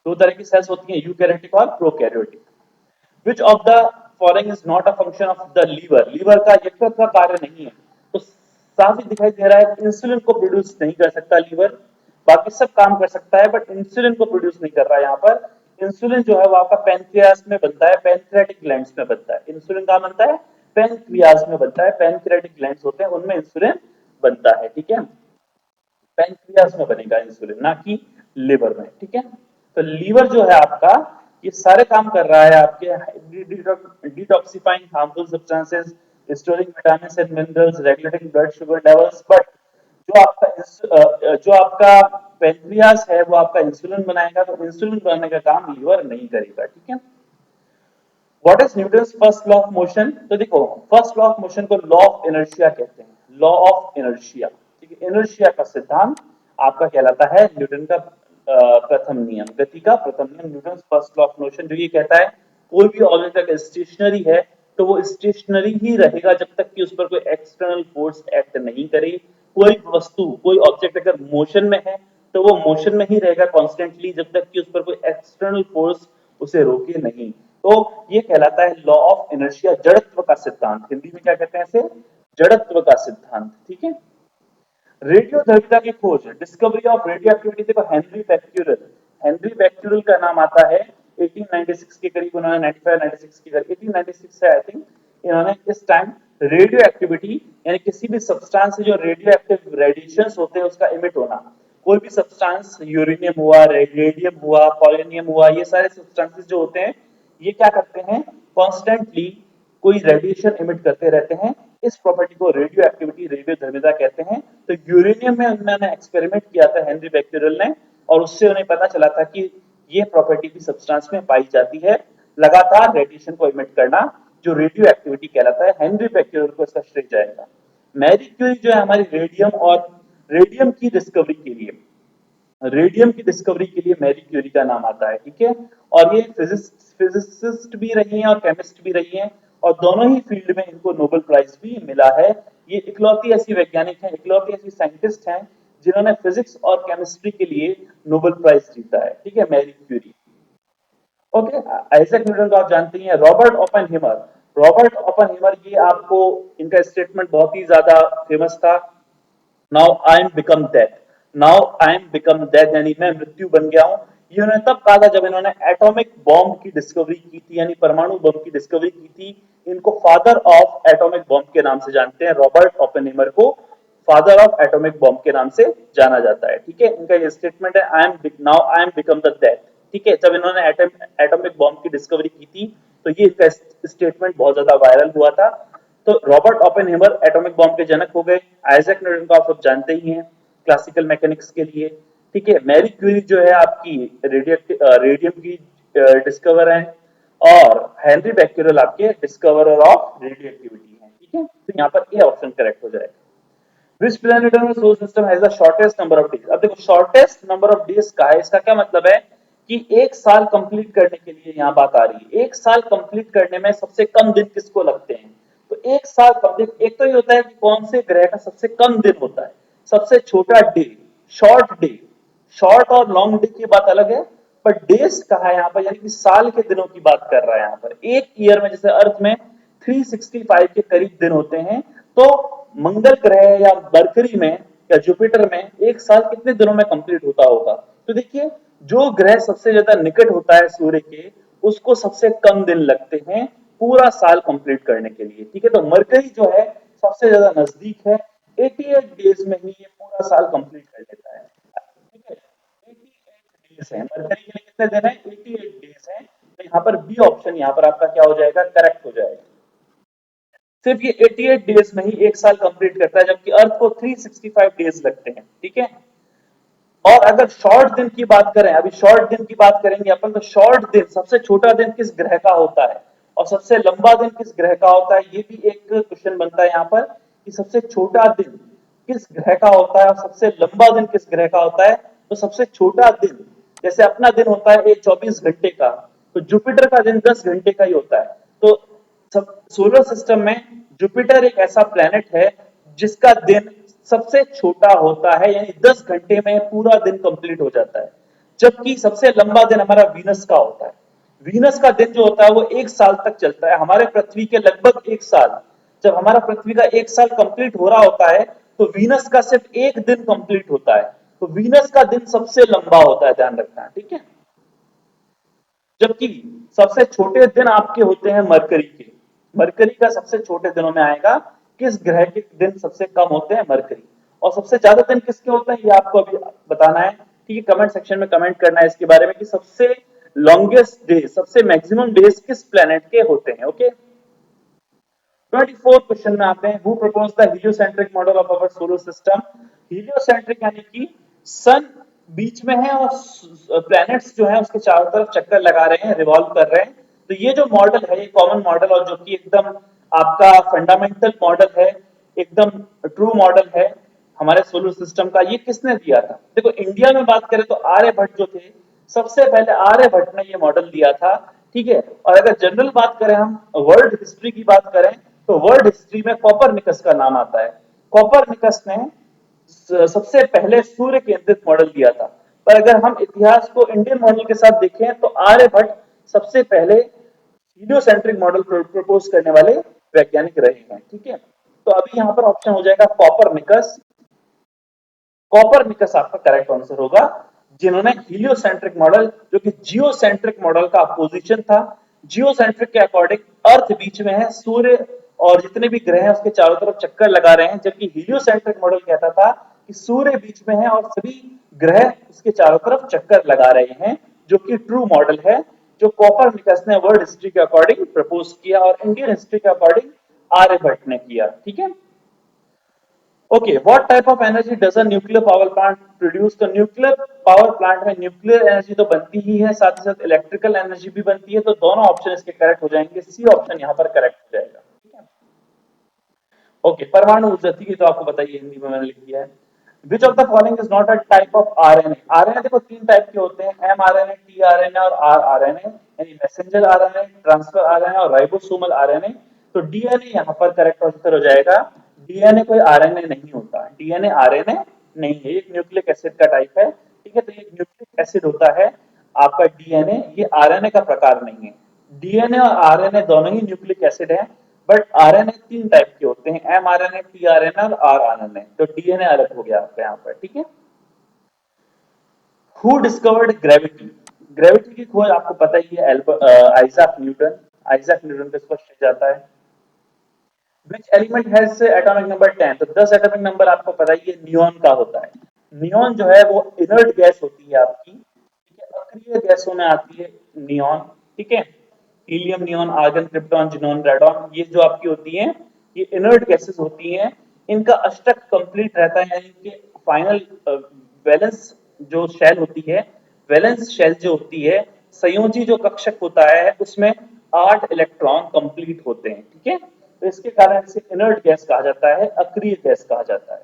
दो तरह की सेल्स होती हैं, यूकैरियोटिक और prokaryotic. Which of the following is not a function of the liver. Liver का यकृत का कार्य नहीं है। तो साफ ही दिखाई दे रहा है कि इंसुलिन को प्रोड्यूस नहीं कर सकता लीवर, बाकी सब काम कर सकता है बट इंसुलिन को प्रोड्यूस नहीं कर रहा है। यहाँ पर इंसुलिन जो है वो आपका पैनक्रियास में बनता है, पैनक्रियाटिक ग्लैंड्स में बनता है। इंसुलिन कहाँ बनता है? पैनक्रियास में बनता है, पैनक्रियाटिक ग्लैंड्स होते हैं उनमें इंसुलिन बनता है। ठीक है, पैनक्रियास में बनेगा इंसुलिन, ना कि लिवर में। ठीक है, तो लीवर जो है आपका ये सारे काम कर रहा है आपके detoxifying harmful substances, storing vitamins and minerals, regulating blood sugar levels. But जो आपका पेनक्रियास है वो आपका इंसुलिन बनाएगा, तो इंसुलिन बनाने का काम लीवर नहीं करेगा। ठीक है। What is Newton's first law of motion? तो देखो, फर्स्ट लॉ ऑफ मोशन को लॉ ऑफ इनर्शिया कहते हैं, लॉ ऑफ इनर्शिया। ठीक है, इनर्शिया का सिद्धांत आपका कहलाता है न्यूटन का प्रथम नियम, गति का प्रथम नियम, Newton first law of motion, जो ये कहता है कोई भी ऑब्जेक्ट अगर स्टेशनरी है तो वो स्टेशनरी ही रहेगा जब तक कि उस पर कोई एक्सटर्नल फोर्स एक्ट नहीं करे। कोई वस्तु, कोई ऑब्जेक्ट अगर मोशन में है तो वो मोशन में ही रहेगा कॉन्स्टेंटली जब तक कि उस पर कोई एक्सटर्नल फोर्स उसे रोके नहीं। तो ये कहलाता है लॉ ऑफ इनर्शिया, जड़त्व का सिद्धांत। हिंदी में क्या कहते हैं इसे? जड़त्व का सिद्धांत। ठीक है। रेडियोधर्मिता की खोज, डिस्कवरी ऑफ रेडियो एक्टिविटी, देखो हेनरी बैक्यूरेल का नाम आता है 1896 के करीब, उन्होंने 95-96 के करीब, 1896 से आई थिंक, इन्होंने इस टाइम रेडियो एक्टिविटी यानी किसी भी सब्सटेंस से जो रेडियो एक्टिव रेडिएशंस होते हैं उसका इमिट होना, कोई भी सब्सटेंस, यूरेनियम हुआ, रेडियम हुआ, पोलोनियम हुआ, ये सारे सब्सटेंसेस जो होते हैं ये क्या करते हैं, कॉन्स्टेंटली कोई रेडिएशन इमिट करते रहते हैं। इस प्रॉपर्टी को रेडियो एक्टिविटी, रेडियोधर्मिता कहते हैं। तो यूरेनियम में उन्होंने एक्सपेरिमेंट किया था हेनरी बैक्यूरेल ने, और उससे उन्हें पता चला था कि ये प्रॉपर्टी भी सब्सटेंस में पाई जाती है, लगातार रेडिएशन को इमिट करना, जो रेडियो एक्टिविटी कहलाता है। हेनरी बैक्यूरेल को इसका श्रेय जाएगा। मैरी क्यूरी जो है हमारी रेडियम की डिस्कवरी के लिए, रेडियम की डिस्कवरी के लिए मैरी क्यूरी का नाम आता है। ठीक है। और ये फिजिसिस्ट भी रही हैं और केमिस्ट भी रही हैं, और दोनों ही फील्ड में इनको नोबेल प्राइज भी मिला है। ये इकलौती ऐसी वैज्ञानिक हैं, इकलौती ऐसी साइंटिस्ट हैं जिन्होंने फिजिक्स और केमिस्ट्री के लिए नोबेल प्राइज जीता है। ठीक है, Marie Curie. Okay, Isaac Newton को आप जानते हैं। रॉबर्ट ओपनहीमर, ये आपको इनका स्टेटमेंट बहुत ही ज्यादा फेमस था, now I am become death, now I am become death, यानी मैं मृत्यु बन गया हूं। ये उन्होंने तब कहा था जब इन्होंने एटॉमिक बॉम्ब की डिस्कवरी की थी, यानी परमाणु बम की डिस्कवरी की थी। इनको फादर ऑफ एटॉमिक बॉम्ब के नाम से जानते हैं, रॉबर्ट ओपेनहीमर को फादर ऑफ एटॉमिक बॉम्ब के नाम से जाना जाता है। ठीक है, इनका ये स्टेटमेंट है, now I am become the death. ठीक है, जब इन्होंने एटॉमिक बॉम्ब की डिस्कवरी की थी तो ये इनका स्टेटमेंट बहुत ज्यादा वायरल हुआ था। तो रॉबर्ट ओपेनहीमर एटॉमिक बॉम्ब के जनक हो गए। आइजैक न्यूटन को आप सब जानते ही हैं क्लासिकल मैकेनिक्स के लिए। ठीक है, मैरी क्यूरी जो है आपकी रेडियम की डिस्कवर है, और हेनरी बैक्यूरेल आपके डिस्कवरर ऑफ रेडियो एक्टिविटी है। ठीक है, तो यहाँ पर ए ऑप्शन करेक्ट हो जाएगा। Which planet in the solar system has the shortest number of days? अब देखो, शॉर्टेस्ट नंबर ऑफ डेज का है, इसका क्या मतलब है कि एक साल कंप्लीट करने के लिए यहाँ बात आ रही है। एक साल कंप्लीट करने में सबसे कम दिन किसको लगते हैं? तो एक साल कंप्लीट, एक तो ये होता है कि कौन से ग्रह का सबसे कम दिन होता है, सबसे छोटा डे, डे, शॉर्ट और लॉन्ग डे की बात अलग है, पर डेज कहा है यहाँ पर, यानी कि साल के दिनों की बात कर रहा है यहाँ पर। एक ईयर में, जैसे अर्थ में 365 के करीब दिन होते हैं, तो मंगल ग्रह या मरकरी में या जुपिटर में एक साल कितने दिनों में कंप्लीट होता होगा? तो देखिए, जो ग्रह सबसे ज्यादा निकट होता है सूर्य के, उसको सबसे कम दिन लगते हैं पूरा साल कंप्लीट करने के लिए। ठीक है, तो मरकरी जो है सबसे ज्यादा नजदीक है, 88 डेज में ही ये पूरा साल कंप्लीट कर लेता है। ठीक है, 88 डेज है मरकरी के लिए, कितने दिन है? 88 डेज है। तो यहाँ पर बी ऑप्शन यहाँ पर आपका क्या हो जाएगा? करेक्ट हो जाएगा। सिर्फ ये 88 डेज में ही एक साल कंप्लीट करता है, जबकि अर्थ को 365 डेज लगते हैं। ठीक है, और अगर शॉर्ट दिन की बात करें, अभी शॉर्ट दिन की बात करेंगे अपन, तो शॉर्ट दिन, सबसे छोटा दिन किस ग्रह का होता है और सबसे लंबा दिन किस ग्रह का होता है, ये भी एक क्वेश्चन बनता है यहाँ पर, कि सबसे छोटा दिन किस ग्रह का होता है और सबसे लंबा दिन किस ग्रह का होता है। तो सबसे छोटा दिन, जैसे अपना दिन होता है 24 घंटे का, तो जुपिटर का दिन 10 घंटे का ही होता है। तो सब सोलर सिस्टम में जुपिटर एक ऐसा प्लेनेट है जिसका दिन सबसे छोटा होता है, यानी 10 घंटे में पूरा दिन कंप्लीट हो जाता है। जबकि सबसे लंबा दिन हमारा वीनस का होता है। वीनस का दिन जो होता है वो एक साल तक चलता है, हमारे पृथ्वी के लगभग एक साल। जब हमारा पृथ्वी का एक साल कंप्लीट हो रहा होता है तो वीनस का सिर्फ एक दिन कंप्लीट होता है। तो वीनस का दिन सबसे लंबा होता है, ध्यान रखना। ठीक है, जबकि सबसे छोटे दिन आपके होते हैं मरकरी के। मरकरी का सबसे छोटे दिनों में आएगा, किस ग्रह के दिन सबसे कम होते हैं? मरकरी। और सबसे ज्यादा दिन किसके होते हैं, ये आपको अभी बताना है। ठीक है, कमेंट सेक्शन में कमेंट करना है इसके बारे में कि सबसे लॉन्गेस्ट डे, सबसे मैक्सिमम डेज किस प्लेनेट के होते हैं? ओके, 24 क्वेश्चन में आते हैं। Who propose the heliocentric model of our solar system? Heliocentric यानी कि सन बीच में है और प्लैनेट्स जो है उसके चारों तरफ चक्कर लगा रहे हैं, रिवॉल्व कर रहे हैं। तो ये जो मॉडल है, ये कॉमन मॉडल और जो कि एकदम आपका फंडामेंटल मॉडल है, एकदम ट्रू मॉडल है हमारे सोलर सिस्टम का, ये किसने दिया था? देखो इंडिया में बात करें तो आर्यभट्ट जो थे, सबसे पहले आर्यभट्ट ने ये मॉडल दिया था, ठीक है। और अगर जनरल बात करें, हम वर्ल्ड हिस्ट्री की बात करें, तो वर्ल्ड हिस्ट्री में कॉपरनिकस का नाम आता है। कॉपरनिकस ने सबसे पहले सूर्य केंद्रित मॉडल दिया था। पर अगर हम इतिहास को इंडियन मॉडल के साथ देखें तो आर्यभट्ट सबसे पहले हीलियोसेंट्रिक मॉडल प्रपोज करने वाले वैज्ञानिक रहे हैं, ठीक है। तो अभी यहाँ पर ऑप्शन हो जाएगा कॉपरनिकस। कॉपरनिकस आपका करेक्ट आंसर होगा, जिन्होंने हीलियोसेंट्रिक मॉडल, जो कि जियोसेंट्रिक मॉडल का अपोजिशन था। जियोसेंट्रिक के अकॉर्डिंग अर्थ बीच में है, सूर्य और जितने भी ग्रह हैं उसके चारों तरफ चक्कर लगा रहे हैं, जबकि हीलियोसेंट्रिक मॉडल कहता था कि सूर्य बीच में है और सभी ग्रह उसके चारों तरफ चक्कर लगा रहे हैं, जो कि ट्रू मॉडल है, जो कॉपरनिकस ने वर्ल्ड हिस्ट्री के अकॉर्डिंग प्रपोज किया और इंडियन हिस्ट्री के अकॉर्डिंग आर्यभट्ट ने किया, ठीक है। Okay, what type of energy does a nuclear power plant produce? तो न्यूक्लियर पावर प्लांट में न्यूक्लियर एनर्जी तो बनती ही है, साथ ही साथ इलेक्ट्रिकल एनर्जी भी बनती है, तो दोनों ऑप्शन इसके करेक्ट हो जाएंगे। सी ऑप्शन यहाँ पर करेक्ट हो जाएगा, ठीक है। ओके, परमाणु ऊर्जा, ठीक है, तो आपको बताइए, हिंदी में मैंने लिख दिया है। विच of the following is not a type of RNA? RNA देखो तीन टाइप के होते हैं, एमआरएनए, टीआरएनए और आरआरएनए, यानी मैसेंजर आरएनए, ट्रांसफर आरएनए और राइबोसोमल आरएनए। तो डीएनए यहाँ पर करेक्ट आंसर हो जाएगा। डीएनए कोई आरएनए नहीं होता, डीएनए आरएनए नहीं है, एक न्यूक्लिक एसिड का टाइप है, ठीक है। तो ये न्यूक्लिक एसिड होता है आपका डीएनए, ये आरएनए का प्रकार नहीं है। डीएनए और आरएनए दोनों ही न्यूक्लिक एसिड है, बट आरएनए तीन टाइप के होते हैं, एमआरएनए, टीआरएनए और आरआरएनए। तो डीएनए अलग हो गया आपका यहाँ पर, ठीक है। Who discovered gravity? ग्रेविटी की खोज आपको पता ही है, आइजैक न्यूटन। आइजैक न्यूटन पे क्वेश्चन जाता है। Which element has atomic number 10? तो 10 एटॉमिक नंबर आपको पता ही है, नियॉन का होता है। नियॉन जो है वो इनर्ट गैस होती है आपकी, ठीक है, अक्रिय गैसों में आती है नियॉन, ठीक है। Helium, neon, argon, krypton, xenon, radon, ये जो आपकी होती हैं, ये इनर्ट गैसेस होती हैं। इनका अष्टक कंप्लीट रहता है, यानी कि फाइनल वैलेंस जो शेल होती है, वैलेंस शेल जो होती है, संयोजी जो कक्षक होता है, उसमें 8 इलेक्ट्रॉन कंप्लीट होते हैं, ठीक है। तो इसके कारण इसे इनर्ट गैस कहा जाता है, अक्रिय गैस कहा जाता है।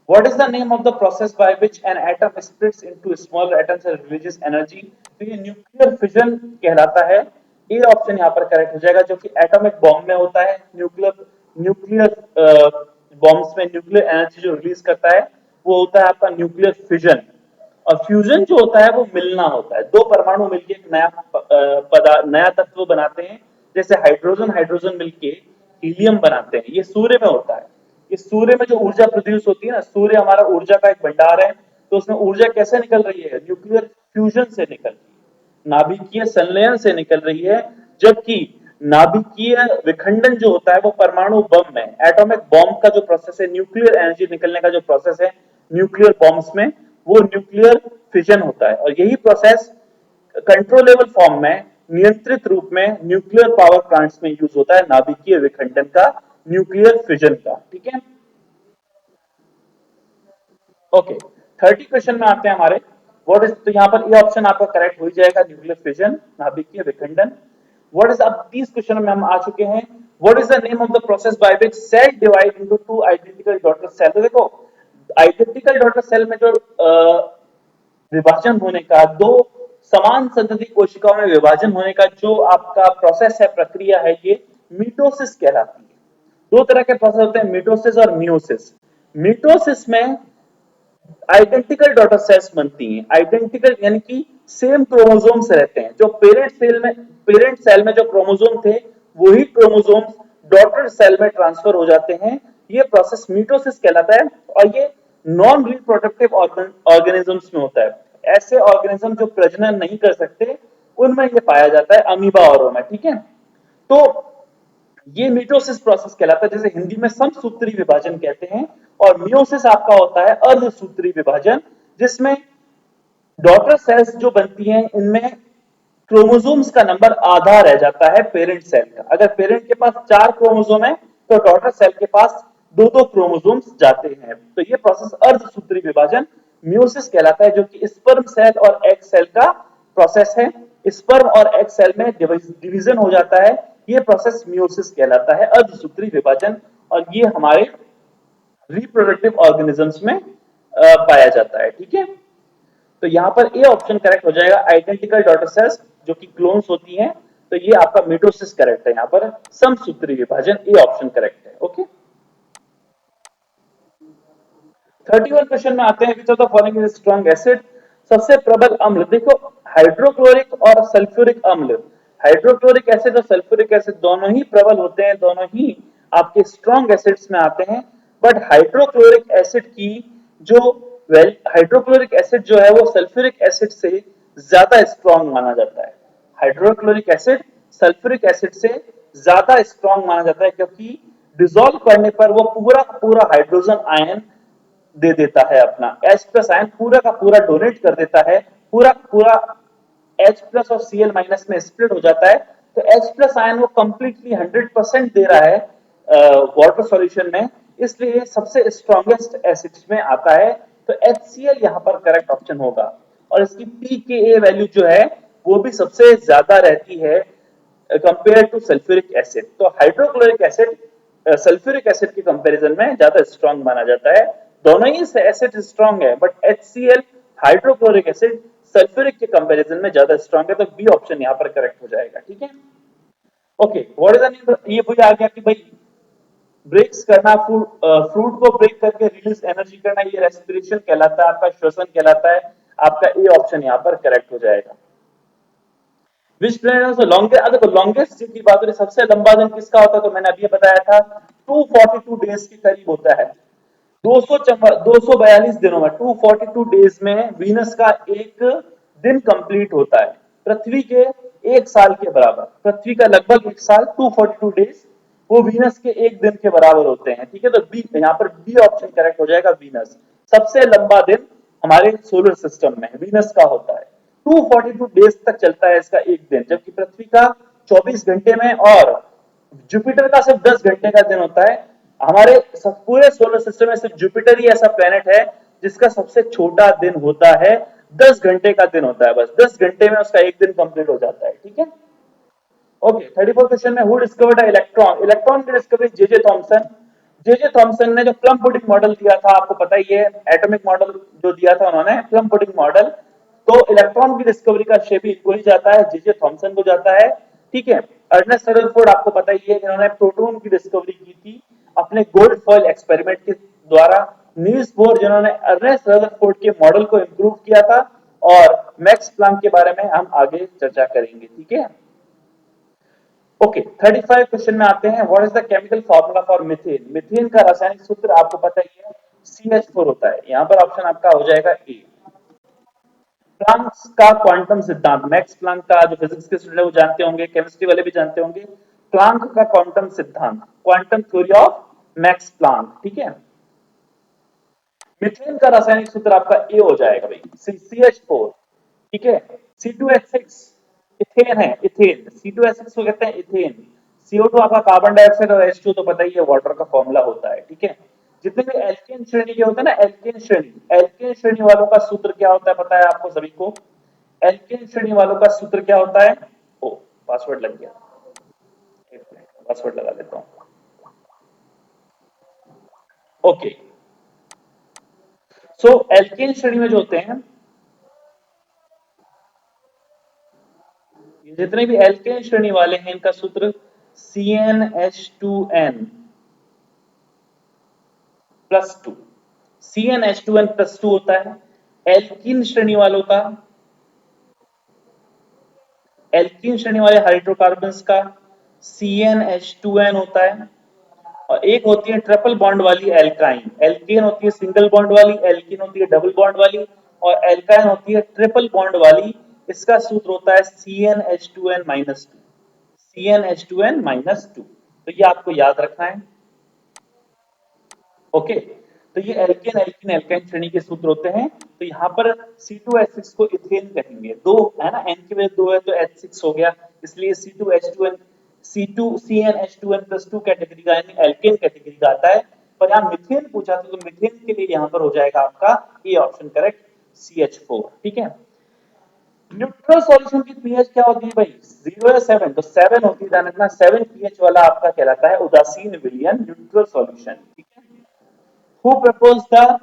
What is the name of the process by which an atom splits into smaller atoms and releases energy? तो ये न्यूक्लियर फिजन कहलाता है। ए ऑप्शन यहाँ पर करेक्ट हो जाएगा, जो कि एटॉमिक बॉम्ब में होता है। न्यूक्लियर न्यूक्लियर बॉम्ब्स में न्यूक्लियर एनर्जी जो रिलीज करता है वो होता है आपका न्यूक्लियर फिजन। और फ्यूजन जो होता है वो मिलना होता है, दो परमाणु मिलकर एक नया पदार्थ, नया तत्व बनाते हैं। जैसे हाइड्रोजन हाइड्रोजन मिलके हीलियम बनाते हैं, ये सूर्य में होता है। इस सूर्य में जो ऊर्जा प्रोड्यूस होती है ना, सूर्य हमारा ऊर्जा का एक भंडार है, तो उसमें ऊर्जा कैसे निकल रही है? न्यूक्लियर फ्यूजन से निकल रही है, नाभिकीय संलयन से निकल रही है। जबकि नाभिकीय विखंडन जो होता है वो परमाणु बम में, एटॉमिक बॉम्ब का जो प्रोसेस है, न्यूक्लियर एनर्जी निकलने का जो प्रोसेस है न्यूक्लियर बॉम्ब्स में, वो न्यूक्लियर फिजन होता है। और यही प्रोसेस कंट्रोलेबल फॉर्म में, नियंत्रित रूप में न्यूक्लियर पावर प्लांट्स में यूज होता है, नाभिकीय विखंडन का, न्यूक्लियर फिजन का, ठीक है। ओके, 30 क्वेश्चन में आते हैं हमारे। व्हाट इज, तो यहाँ पर ए ऑप्शन आपका करेक्ट हो ही जाएगा, न्यूक्लियर फिजन, नाभिकीय विखंडन। व्हाट इज, अब 30 क्वेश्चन में हम आ चुके हैं। What is the name of the process by which cell divide into two identical daughter cell? तो देखो आइडेंटिकल डॉटर सेल में जो विभाजन होने का, दो समान संतति कोशिकाओं में विभाजन होने का जो आपका प्रोसेस है, प्रक्रिया है, ये मीटोसिस कहलाती है। दो तरह के प्रोसेस होते हैं, मीटोसिस और मियोसिस। मीटोसिस में आइडेंटिकल डॉटर सेल्स बनती हैं, आइडेंटिकल यानी कि सेम क्रोमोसोम्स रहते हैं। जो पेरेंट सेल में जो क्रोमोसोम थे, वही क्रोमोसोम्स डॉटर सेल में ट्रांसफर हो जाते हैं। ये प्रोसेस मीटोसिस कहलाता है, और ये नॉन रिप्रोडक्टिव ऑर्गेनिजम्स में होता है। ऐसे ऑर्गेनिज्म जो प्रजनन नहीं कर सकते, उनमें ये पाया जाता है, अमीबा और में, ठीक है। तो ये मीटोसिस प्रोसेस कहलाता है, जैसे हिंदी में समसूत्री विभाजन कहते हैं। और मियोसिस आपका होता है अर्धसूत्री विभाजन, जिसमें डॉटर सेल्स जो बनती हैं, इनमें क्रोमोसोम्स का नंबर आधा रह जाता है पेरेंट सेल का। अगर पेरेंट के पास 4 क्रोमोसोम है तो डॉटर सेल के पास दो दो क्रोमोसोम्स जाते हैं। तो ये प्रोसेस अर्धसूत्री विभाजन मियोसिस कहलाता है, जो कि स्पर्म सेल और एग सेल का प्रोसेस है। स्पर्म और एग सेल में डिवीजन हो जाता है, ये प्रोसेस मियोसिस कहलाता है, अर्धसूत्री विभाजन। और ये हमारे रिप्रोडक्टिव ऑर्गेनिजम्स में पाया जाता है। ठीक है, तो यहाँ पर ए ऑप्शन करेक्ट हो जाएगा, आइडेंटिकल डॉटर सेल्स जो कि क्लोन्स होती हैं। तो ये आपका मिटोसिस करेक्ट है, यहाँ पर समसूत्री विभाजन ए ऑप्शन करेक्ट है। ओके, 31 क्वेश्चन में आते हैं, विच of the following is strong acid. सबसे प्रबल अम्ल देखो, हाइड्रोक्लोरिक और सल्फ्यूरिक अम्ल, हाइड्रोक्लोरिक एसिड और सल्फ्यूरिक एसिड दोनों ही प्रबल होते हैं, दोनों ही आपके स्ट्रॉन्ग एसिड्स में आते हैं। बट हाइड्रोक्लोरिक एसिड की जो हाइड्रोक्लोरिक एसिड जो है वो सल्फ्यूरिक एसिड से ज्यादा स्ट्रॉन्ग माना जाता है। हाइड्रोक्लोरिक एसिड सल्फ्यूरिक एसिड से ज्यादा स्ट्रॉन्ग माना जाता है, क्योंकि डिसॉल्व करने पर वो पूरा पूरा हाइड्रोजन आयन दे देता है, अपना H प्लस आयन पूरा का पूरा डोनेट कर देता है, पूरा पूरा H प्लस और Cl माइनस में स्प्लिट हो जाता है। तो H प्लस आयन वो कंप्लीटली 100% दे रहा है वाटर सॉल्यूशन में, इसलिए सबसे स्ट्रॉन्गेस्ट एसिड्स में आता है। तो HCl यहाँ पर करेक्ट ऑप्शन होगा। और इसकी pKa वैल्यू जो है वो भी सबसे ज्यादा रहती है कंपेयर टू सल्फ्यूरिक एसिड। तो हाइड्रोक्लोरिक एसिड सल्फ्यूरिक एसिड के कंपैरिजन में ज्यादा स्ट्रॉन्ग माना जाता है। दोनों ही एसिड स्ट्रॉन्ग है, but HCl hydrochloric acid sulphuric के कंपैरिजन में ज्यादा स्ट्रॉन्ग है। तो बी ऑप्शन यहाँ पर करेक्ट हो जाएगा। ठीक है, ओके, व्हाट इज द ये मुझे आ गया कि भाई ब्रेक्स करना, फ्रूट को ब्रेक करके रिलीज एनर्जी करना, ये रेस्पिरेशन कहलाता है, आपका श्वसन कहलाता है। आपका ए ऑप्शन यहाँ पर करेक्ट हो जाएगा। विच प्लेनेट लॉन्गेस्ट, देखो लॉन्गेस्ट की बात करें, सबसे लंबा दिन किसका होता है, तो मैंने अभी बताया था 242 डेज के करीब होता है। 242 दिनों में 242 डेज में वीनस का एक दिन कंप्लीट होता है, पृथ्वी के एक साल के बराबर। पृथ्वी का लगभग एक साल 242 डेज वो वीनस के एक दिन के बराबर होते हैं। ठीक है, तो बी यहाँ पर बी ऑप्शन करेक्ट हो जाएगा, वीनस। सबसे लंबा दिन हमारे सोलर सिस्टम में वीनस का होता है, 242 डेज तक चलता है इसका एक दिन, जबकि पृथ्वी का 24 घंटे में और जुपिटर का सिर्फ 10 घंटे का दिन होता है। हमारे पूरे सोलर सिस्टम में सिर्फ जुपिटर ही ऐसा प्लेनेट है जिसका सबसे छोटा दिन होता है, 10 घंटे का दिन होता है, बस 10 घंटे में उसका एक दिन कंप्लीट हो जाता है। ठीक है, ओके, 34 क्वेश्चन में, हु डिस्कवर्ड इलेक्ट्रॉन। इलेक्ट्रॉन की discovery J Thomson. J Thomson ने जो प्लम पुडिंग मॉडल दिया था, आपको पता ही है, एटॉमिक मॉडल जो दिया था उन्होंने, प्लम पुडिंग मॉडल। तो इलेक्ट्रॉन की डिस्कवरी का श्रेय भी इनको ही जाता है, जे थॉमसन को जाता है। ठीक है, अर्नेस्ट रदरफोर्ड आपको पता ही है, इन्होंने प्रोटॉन की डिस्कवरी की थी अपने गोल्ड फॉइल एक्सपेरिमेंट के द्वारा। नील्स बोर जिन्होंने अर्नेस्ट रदरफोर्ड के मॉडल को इंप्रूव किया था। और मैक्स प्लैंक के बारे में हम आगे चर्चा करेंगे। ठीक है, ओके, 35 क्वेश्चन में आते हैं, what is the chemical formula for methane. Methane का रासायनिक सूत्र आपको पता ही है, CH4 होता है। यहाँ पर ऑप्शन आपका हो जाएगा ए। प्लांक का क्वांटम सिद्धांत, मैक्स प्लांक का जो फिजिक्स के स्टूडेंट है वो जानते होंगे, केमिस्ट्री वाले भी जानते होंगे। प्लांक का क्वांटम सिद्धांत, quantum theory of max Planck. ठीक है, मीथेन का रासायनिक सूत्र आपका ए हो जाएगा भाई, CH4। ठीक है, C2H6 इथेन है, इथेन। C2H6 को कहते हैं इथेन। CO2 आपका कार्बन डाइऑक्साइड और H2 तो पता ही है वाटर का फॉर्मूला होता है। ठीक है, जितने भी एल्केन श्रेणी के होते हैं ना, एल्केन श्रेणी वालों का सूत्र क्या होता है पता है आपको सभी को। एल्केन श्रेणी वालों का सूत्र क्या होता है, ओ पासवर्ड लग गया, एक मिनट पासवर्ड लगा लेता हूं। ओके, सो एल्केन श्रेणी में जो होते हैं, जितने भी एल्केन श्रेणी वाले हैं, इनका सूत्र CnH2n plus two, CnH2n plus two होता है। एल्कीन श्रेणी वालों का, एल्कीन श्रेणी वाले हाइड्रोकार्बन्स का CnH2n होता है। और एक होती है ट्रिपल बॉन्ड वाली एल्काइन, एल्केन होती है सिंगल बॉन्ड वाली, एल्कीन होती है डबल बॉन्ड वाली, और एल्काइन होती है ट्रिपल बॉन्ड वाली। इसका सूत्र होता है CnH2n minus two, CnH2n minus two. तो ये आपको याद रखना है। ओके, तो ये एल्केन एल्कीन एल्काइन श्रेणी के सूत्र होते हैं। तो यहाँ पर C2H6 को इथेन कहेंगे, दो है ना, N की वजह दो है तो H6 हो गया, इसलिए C2H2N C2CnH2n+2 कैटेगरी का यानी एल्केन कैटेगरी का आता है। पर यहाँ मिथेन पूछा तो मिथेन के लिए यहाँ पर हो जाएगा आपका ए ऑप्शन करेक्ट, CH4। ठीक है, न्यूट्रल सॉल्यूशन की पीएच क्या होती है भाई, 0 या 7, तो 7 होती है, ध्यान रखना 7 पीएच वाला आपका कहलाता है उदासीन विलयन न्यूट्रल सॉल्यूशन। ठीक है, who propose the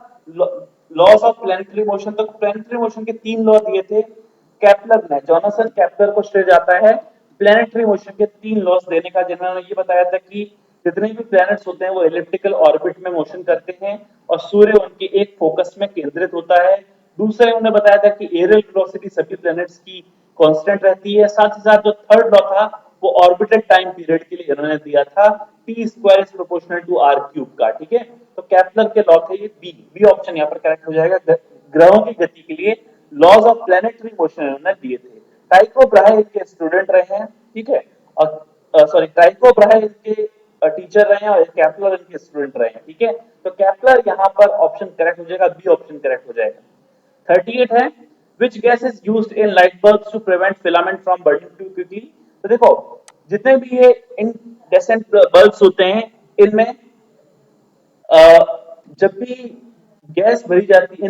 loss of planetary motion, तो प्लैनेटरी मोशन के तीन लॉ दिए थे केपलर ने, जॉनसन केपलर को श्रेय जाता है प्लैनेटरी मोशन के तीन लॉस देने का, जिन्होंने ये बताया था कि जितने भी प्लैनेट्स होते हैं वो इलिप्टिकल ऑर्बिट में मोशन करते हैं और सूर्य उनके एक फोकस में केंद्रित होता है। दूसरे उन्होंने बताया था कि एरियल वेलोसिटी सभी प्लैनेट्स की कांस्टेंट रहती है। साथ ही साथ जो थर्ड लॉ था वो ऑर्बिटल टाइम पीरियड के लिए इन्होंने दिया था t square is proportional to r cube का। ठीक है, तो केपलर के लॉ थे ये, बी ऑप्शन यहाँ पर करेक्ट हो जाएगा। ग्रहों की गति के लिए लॉज ऑफ प्लैनेटरी मोशन इन्होंने दिए थे। टाइको ब्राहे इनके स्टूडेंट रहे हैं। ठीक है, और सॉरी टाइको ब्राहे इनके टीचर रहे हैं और केपलर इनके स्टूडेंट रहे हैं। ठीक है, तो केपलर यहाँ पर ऑप्शन करेक्ट हो जाएगा, बी ऑप्शन करेक्ट हो जाएगा। 38 है which gas is used in light bulbs to prevent filament from burning too quickly। तो देखो जितने भी ये incandescent बल्ब्स होते हैं इनमें जब भी गैस भरी जाती है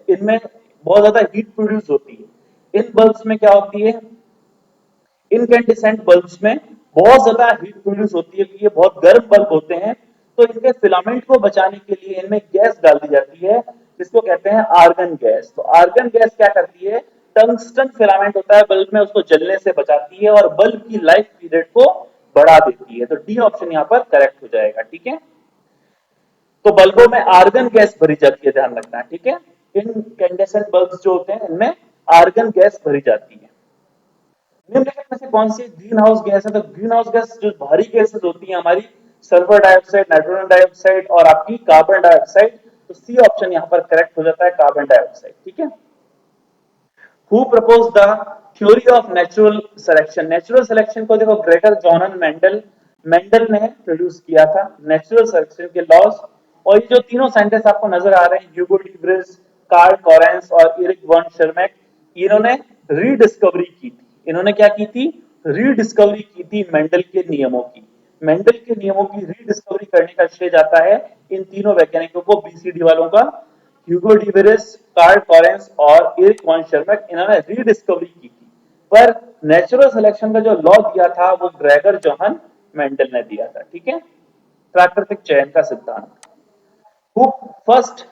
इनमें बहुत ज्यादा हीट प्रोड्यूस होती है। इन बल्ब्स में क्या होती है, इनकैंडेसेंट बल्ब्स में बहुत ज्यादा हीट प्रोड्यूस होती है, ये बहुत गर्म बल्ब होते हैं, तो इनके फिलामेंट को बचाने के लिए इनमें गैस डाल दी जाती है जिसको कहते हैं आर्गन गैस। तो आर्गन गैस क्या करती है, टंगस्टन फिलामेंट होता है बल्ब में, उसको जलने से बचाती है और बल्ब की लाइफ पीरियड को बढ़ा देती है। तो डी ऑप्शन यहाँ पर करेक्ट हो जाएगा। ठीक है, तो बल्बों में आर्गन गैस भरी जाती है, ध्यान रखना। ठीक है, इनकैंडेसेंट बल्ब्स जो होते हैं इनमें आर्गन गैस भरी जाती है। निम्नलिखित में से कौन सी ग्रीन हाउस गैस है, तो ग्रीन हाउस गैस जो भारी गैसेस होती है हमारी, सल्फर डाइऑक्साइड, नाइट्रोजन डाइऑक्साइड और आपकी कार्बन डाइऑक्साइड, तो सी ऑप्शन यहाँ पर करेक्ट हो जाता है, कार्बन डाइऑक्साइड। ठीक है, who propose the theory of natural selection, natural selection को देखो ग्रेटर जॉन मेंडल मेंडल ने प्रोड्यूस किया था नेचुरल सिलेक्शन के लॉज। और ये जो तीनों साइंटिस्ट आपको नजर आ रहे हैं, ह्यूगो डी व्रिज, कार्ल कॉरेंस और एरिक वॉन शर्मैक, इन्होंने रीडिस्कवरी की थी। इन्होंने क्या की थी, रीडिस्कवरी की थी मेंडल के नियमों की। मेंडल के नियमों की रीडिस्कवरी करने का श्रेय जाता है इन तीनों वैज्ञानिकों को, बीसीडी वालों का, ह्यूगो डी व्रिज, कार्ल कॉरेंस और एरिक वॉन शर्मैक, इन्होंने रीडिस्कवरी की थी। पर नेचुरल सिलेक्शन का जो लॉ दिया था वो ग्रेगर जॉहन मेंडल ने दिया था। ठीक है, प्राकृतिक चयन का सिद्धांत। Who first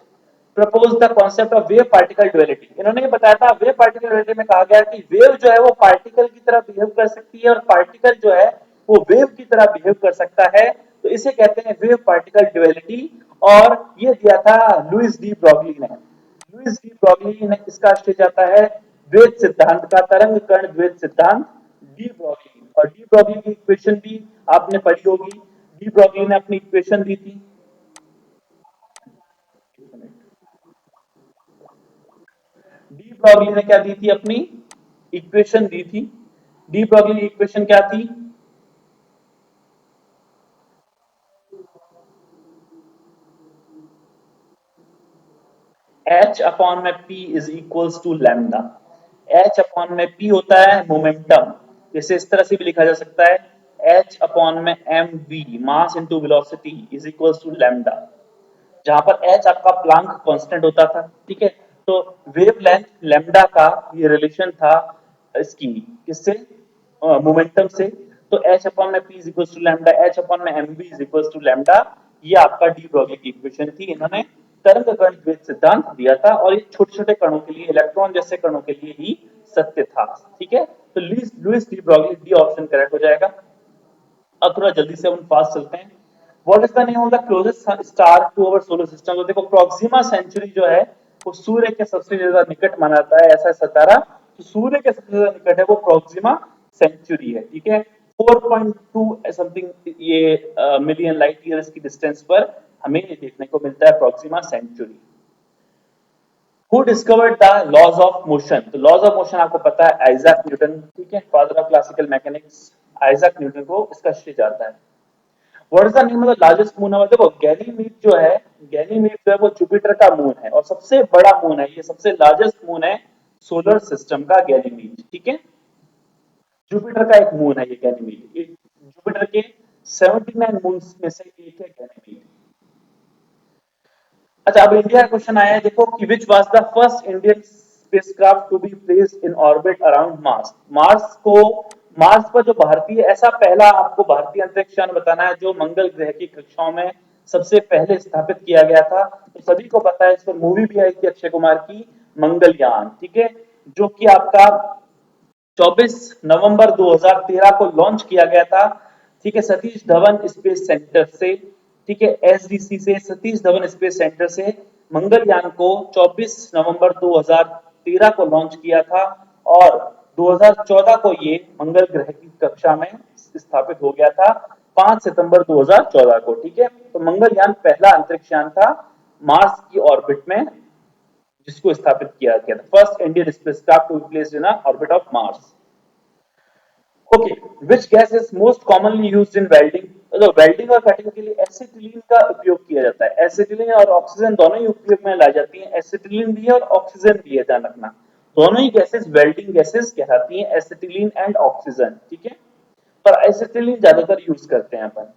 propose the concept of wave particle duality, इन्होंने ये बताया था वेव पार्टिकल ड्युअलिटी में कहा गया कि वेव जो है वो पार्टिकल की तरह बिहेव कर सकती है और पार्टिकल जो है वो वेव की तरह बिहेव कर सकता है, तो इसे कहते हैं वेव पार्टिकल ड्युअलिटी। और ये दिया था लुइस डी ब्रॉगली ने। लुइस डी ब्रॉगली ने इसका श्रेय जाता है द्वैत सिद्धांत का, तरंग कण द्वैत सिद्धांत, डी ब्रॉगली। और डी ब्रॉगली की इक्वेशन भी आपने पढ़ी होगी, डी ब्रॉगली ने अपनी इक्वेशन दी थी, डी ब्रॉगली ने क्या दी थी, अपनी इक्वेशन दी थी। डी ब्रॉगली की इक्वेशन क्या थी, H अपॉन में P is equals to lambda. H upon में P होता है मोमेंटम, इसे इस तरह से भी लिखा जा सकता है H अपॉन में mv mass into velocity is equals to lambda, जहां पर h आपका प्लांक कांस्टेंट होता था। ठीक है, तो वेवलेंथ लैम्डा का ये रिलेशन था इसकी किससे, मोमेंटम से। तो h अपॉन में p is equals to lambda, h upon में mv is equals to lambda, ये आपका डी ब्रॉगली की इक्वेशन थी। इन्होंने तरंग कण द्वैत सिद्धांत दिया था और ये छोटे छोटे कणों के लिए, इलेक्ट्रॉन जैसे कणों के लिए ही सत्य था। ठीक है, तो Louis de Broglie, D option correct हो जाएगा। अब थोड़ा जल्दी से हम फास्ट चलते हैं। What is the name of the closest star to our solar system, तो देखो प्रोक्सिमा सेंचुरी जो है वो सूर्य के सबसे ज्यादा निकट माना जाता है ऐसा सितारा, तो सूर्य के सबसे ज्यादा निकट है वो प्रोक्सिमा सेंचुरी है। ठीक है, 4.2 समथिंग ये मिलियन लाइट ईयर्स की डिस्टेंस पर हमें ये देखने को मिलता है Proxima Centauri. Who discovered the laws of motion, तो लॉज ऑफ मोशन आपको पता है आइजैक न्यूटन। ठीक है, father of classical mechanics, Isaac Newton को इसका श्रेय जाता है। What is the name of the largest moon? देखो गैनीमीड जो है, गैनीमीड जो है वो जुपिटर का मून है और सबसे बड़ा मून है, ये सबसे लार्जेस्ट मून है सोलर सिस्टम का गैनीमीड, ठीक है। जुपिटर का एक मून है ये गैनीमीड, ये जुपिटर के 79 मून्स में से एक है गैनीमीड। अच्छा, अब इंडिया का क्वेश्चन आया है, देखो कि which was the first Indian spacecraft to be placed in orbit around Mars? Mars पर जो भारतीय, ऐसा पहला आपको भारतीय अंतरिक्ष यान बताना है जो मंगल ग्रह की कक्षाओं में सबसे पहले स्थापित किया गया था। तो सभी को पता है, इस पर मूवी भी आई थी अक्षय कुमार की, मंगलयान, ठीक है, जो कि आपका 24 नवंबर 2013 को लॉन्च किया गया था, ठीक है, सतीश धवन स्पेस सेंटर से, ठीक है, एसडीसी से, सतीश धवन स्पेस सेंटर से मंगलयान को 24 नवंबर 2013 को लॉन्च किया था और 2014 को ये मंगल ग्रह की कक्षा में स्थापित हो गया था, 5 सितंबर 2014 को, ठीक है। तो मंगलयान पहला अंतरिक्ष यान था मार्स की ऑर्बिट में जिसको स्थापित किया गया था, first Indian spacecraft to be placed in orbit of Mars. Okay, which gas is most commonly used in welding? तो वेल्डिंग और कटिंग के लिए एसिटिलीन का उपयोग किया जाता है। एसिटिलीन और ऑक्सीजन दोनों ही उपयोग में लाई जाती हैं, एसिटिलीन भी है और ऑक्सीजन भी है, ध्यान रखना। दोनों ही गैसेस वेल्डिंग गैसेस कहलाती हैं, एसिटिलीन एंड ऑक्सीजन, ठीक है। पर एसिटिलीन ज्यादातर यूज करते हैं अपन,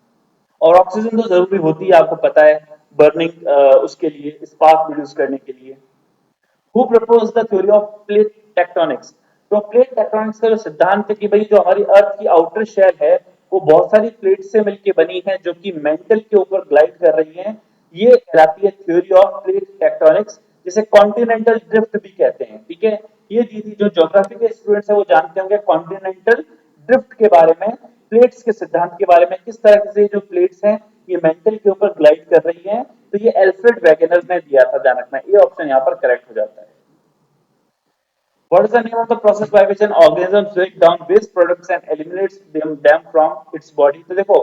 और ऑक्सीजन तो जरूरी होती है, आपको पता है, बर्निंग उसके लिए, स्पार्क प्रोड्यूस करने के लिए। Who propose the theory of plate tectonics? तो प्लेट टेक्टोनिक्स का जो सिद्धांत है कि भाई जो हमारी अर्थ की आउटर शेल है वो बहुत सारी प्लेट से मिलकर बनी है जो कि मेंटल के ऊपर ग्लाइड कर रही है, ये कहलाती है थ्योरी ऑफ प्लेट टेक्टोनिक्स, जिसे कॉन्टिनेंटल ड्रिफ्ट भी कहते हैं, ठीक है। ये दीदी जो ज्योग्राफी के स्टूडेंट्स है वो जानते होंगे कॉन्टिनेंटल ड्रिफ्ट के बारे में, प्लेट्स के सिद्धांत के बारे में, किस तरह से जो प्लेट्स हैं ये मेंटल के ऊपर ग्लाइड कर रही हैं। तो ये एल्फ्रेड वैगनर ने दिया था, ध्यान रखना, ये ऑप्शन यहाँ पर करेक्ट हो जाता है। What is the name of the process by which an organism breaks down waste products and eliminates them from its body? तो देखो,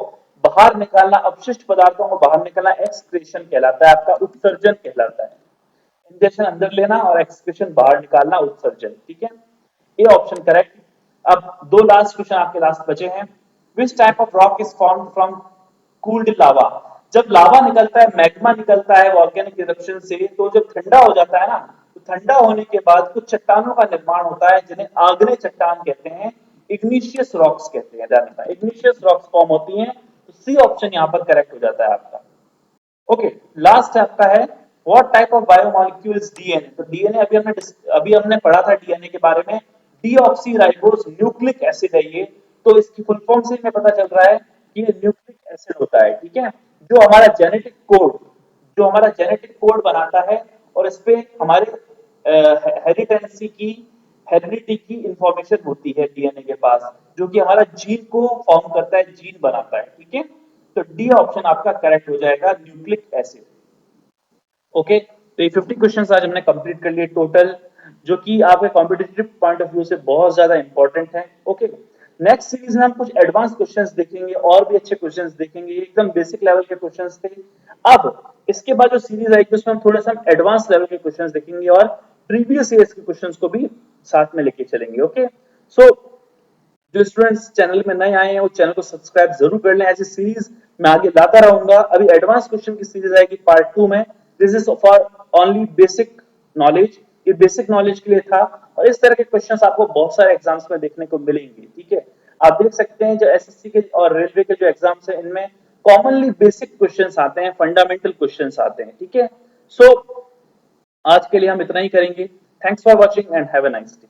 बाहर निकालना, अपशिष्ट पदार्थों को बाहर निकालना एक्सक्रीशन कहलाता है, आपका उत्सर्जन कहलाता है। इंजेक्शन अंदर लेना और एक्सक्रीशन बाहर निकालना, उत्सर्जन, ठीक है। ये ऑप्शन करेक्ट। अब दो लास्ट क्वेश्चन आपके लास्ट बचे हैं। Which type of rock is formed from cooled lava? जब लावा निकलता है, मैग्मा निकलता है वॉल्केनिक इरप्शन से, तो जब ठंडा हो जाता है ना, तो ठंडा होने के बाद कुछ चट्टानों का निर्माण होता है जिन्हें आग्नेय चट्टान कहते हैं, इग्निशियस रॉक्स कहते हैं, जानता है, इग्निशियस रॉक्स फॉर्म होती हैं। तो सी ऑप्शन यहाँ पर करेक्ट हो जाता है आपका। ओके, लास्ट आपका है, what type of biomolecule is DNA? तो डीएनए अभी हमने पढ़ा था डीएनए के बारे में, डीऑक्सीराइबोस न्यूक्लिक एसिड है ये। तो इसकी फुल फॉर्म से हमें पता चल रहा है कि ये न्यूक्लिक एसिड होता है, ठीक है, जो हमारा जेनेटिक कोड, जो हमारा जेनेटिक कोड बनाता है, और इस पे हमारे हेरिटेंसी की, हेरिडिटी की इंफॉर्मेशन होती है डीएनए के पास, जो कि हमारा जीन को फॉर्म करता है, जीन बनाता है, ठीक है। तो डी ऑप्शन आपका करेक्ट हो जाएगा, न्यूक्लिक एसिड। ओके, तो ये 50 क्वेश्चंस आज हमने कंप्लीट कर लिए टोटल, जो कि आपके कॉम्पिटिटिव पॉइंट ऑफ व्यू से बहुत ज्यादा इंपॉर्टेंट है। ओके, नेक्स्ट सीरीज में हम कुछ एडवांस क्वेश्चंस देखेंगे, और भी अच्छे क्वेश्चंस देखेंगे, एकदम बेसिक लेवल के क्वेश्चंस थे। अब इसके बाद जो सीरीज आएगी उसमें हम थोड़ा सा एडवांस लेवल के क्वेश्चंस देखेंगे और प्रीवियस ईयर्स के क्वेश्चंस को भी साथ में लेके चलेंगे। ओके, सो जो स्टूडेंट्स चैनल में नए आए हैं वो चैनल को सब्सक्राइब जरूर कर लें, ऐसी सीरीज मैं आगे लाता रहूंगा। अभी एडवांस क्वेश्चन की सीरीज आएगी पार्ट 2 में, this is for only basic knowledge, ये बेसिक नॉलेज के लिए था, और इस तरह के क्वेश्चंस आपको बहुत सारे एग्जाम्स में देखने को मिलेंगे, ठीक है। आप देख सकते हैं जो एसएससी के और रेलवे के जो एग्जाम्स हैं इनमें कॉमनली बेसिक क्वेश्चंस आते हैं, फंडामेंटल क्वेश्चंस आते हैं, ठीक है। सो आज के लिए हम इतना ही करेंगे। Thanks for watching and have a nice day.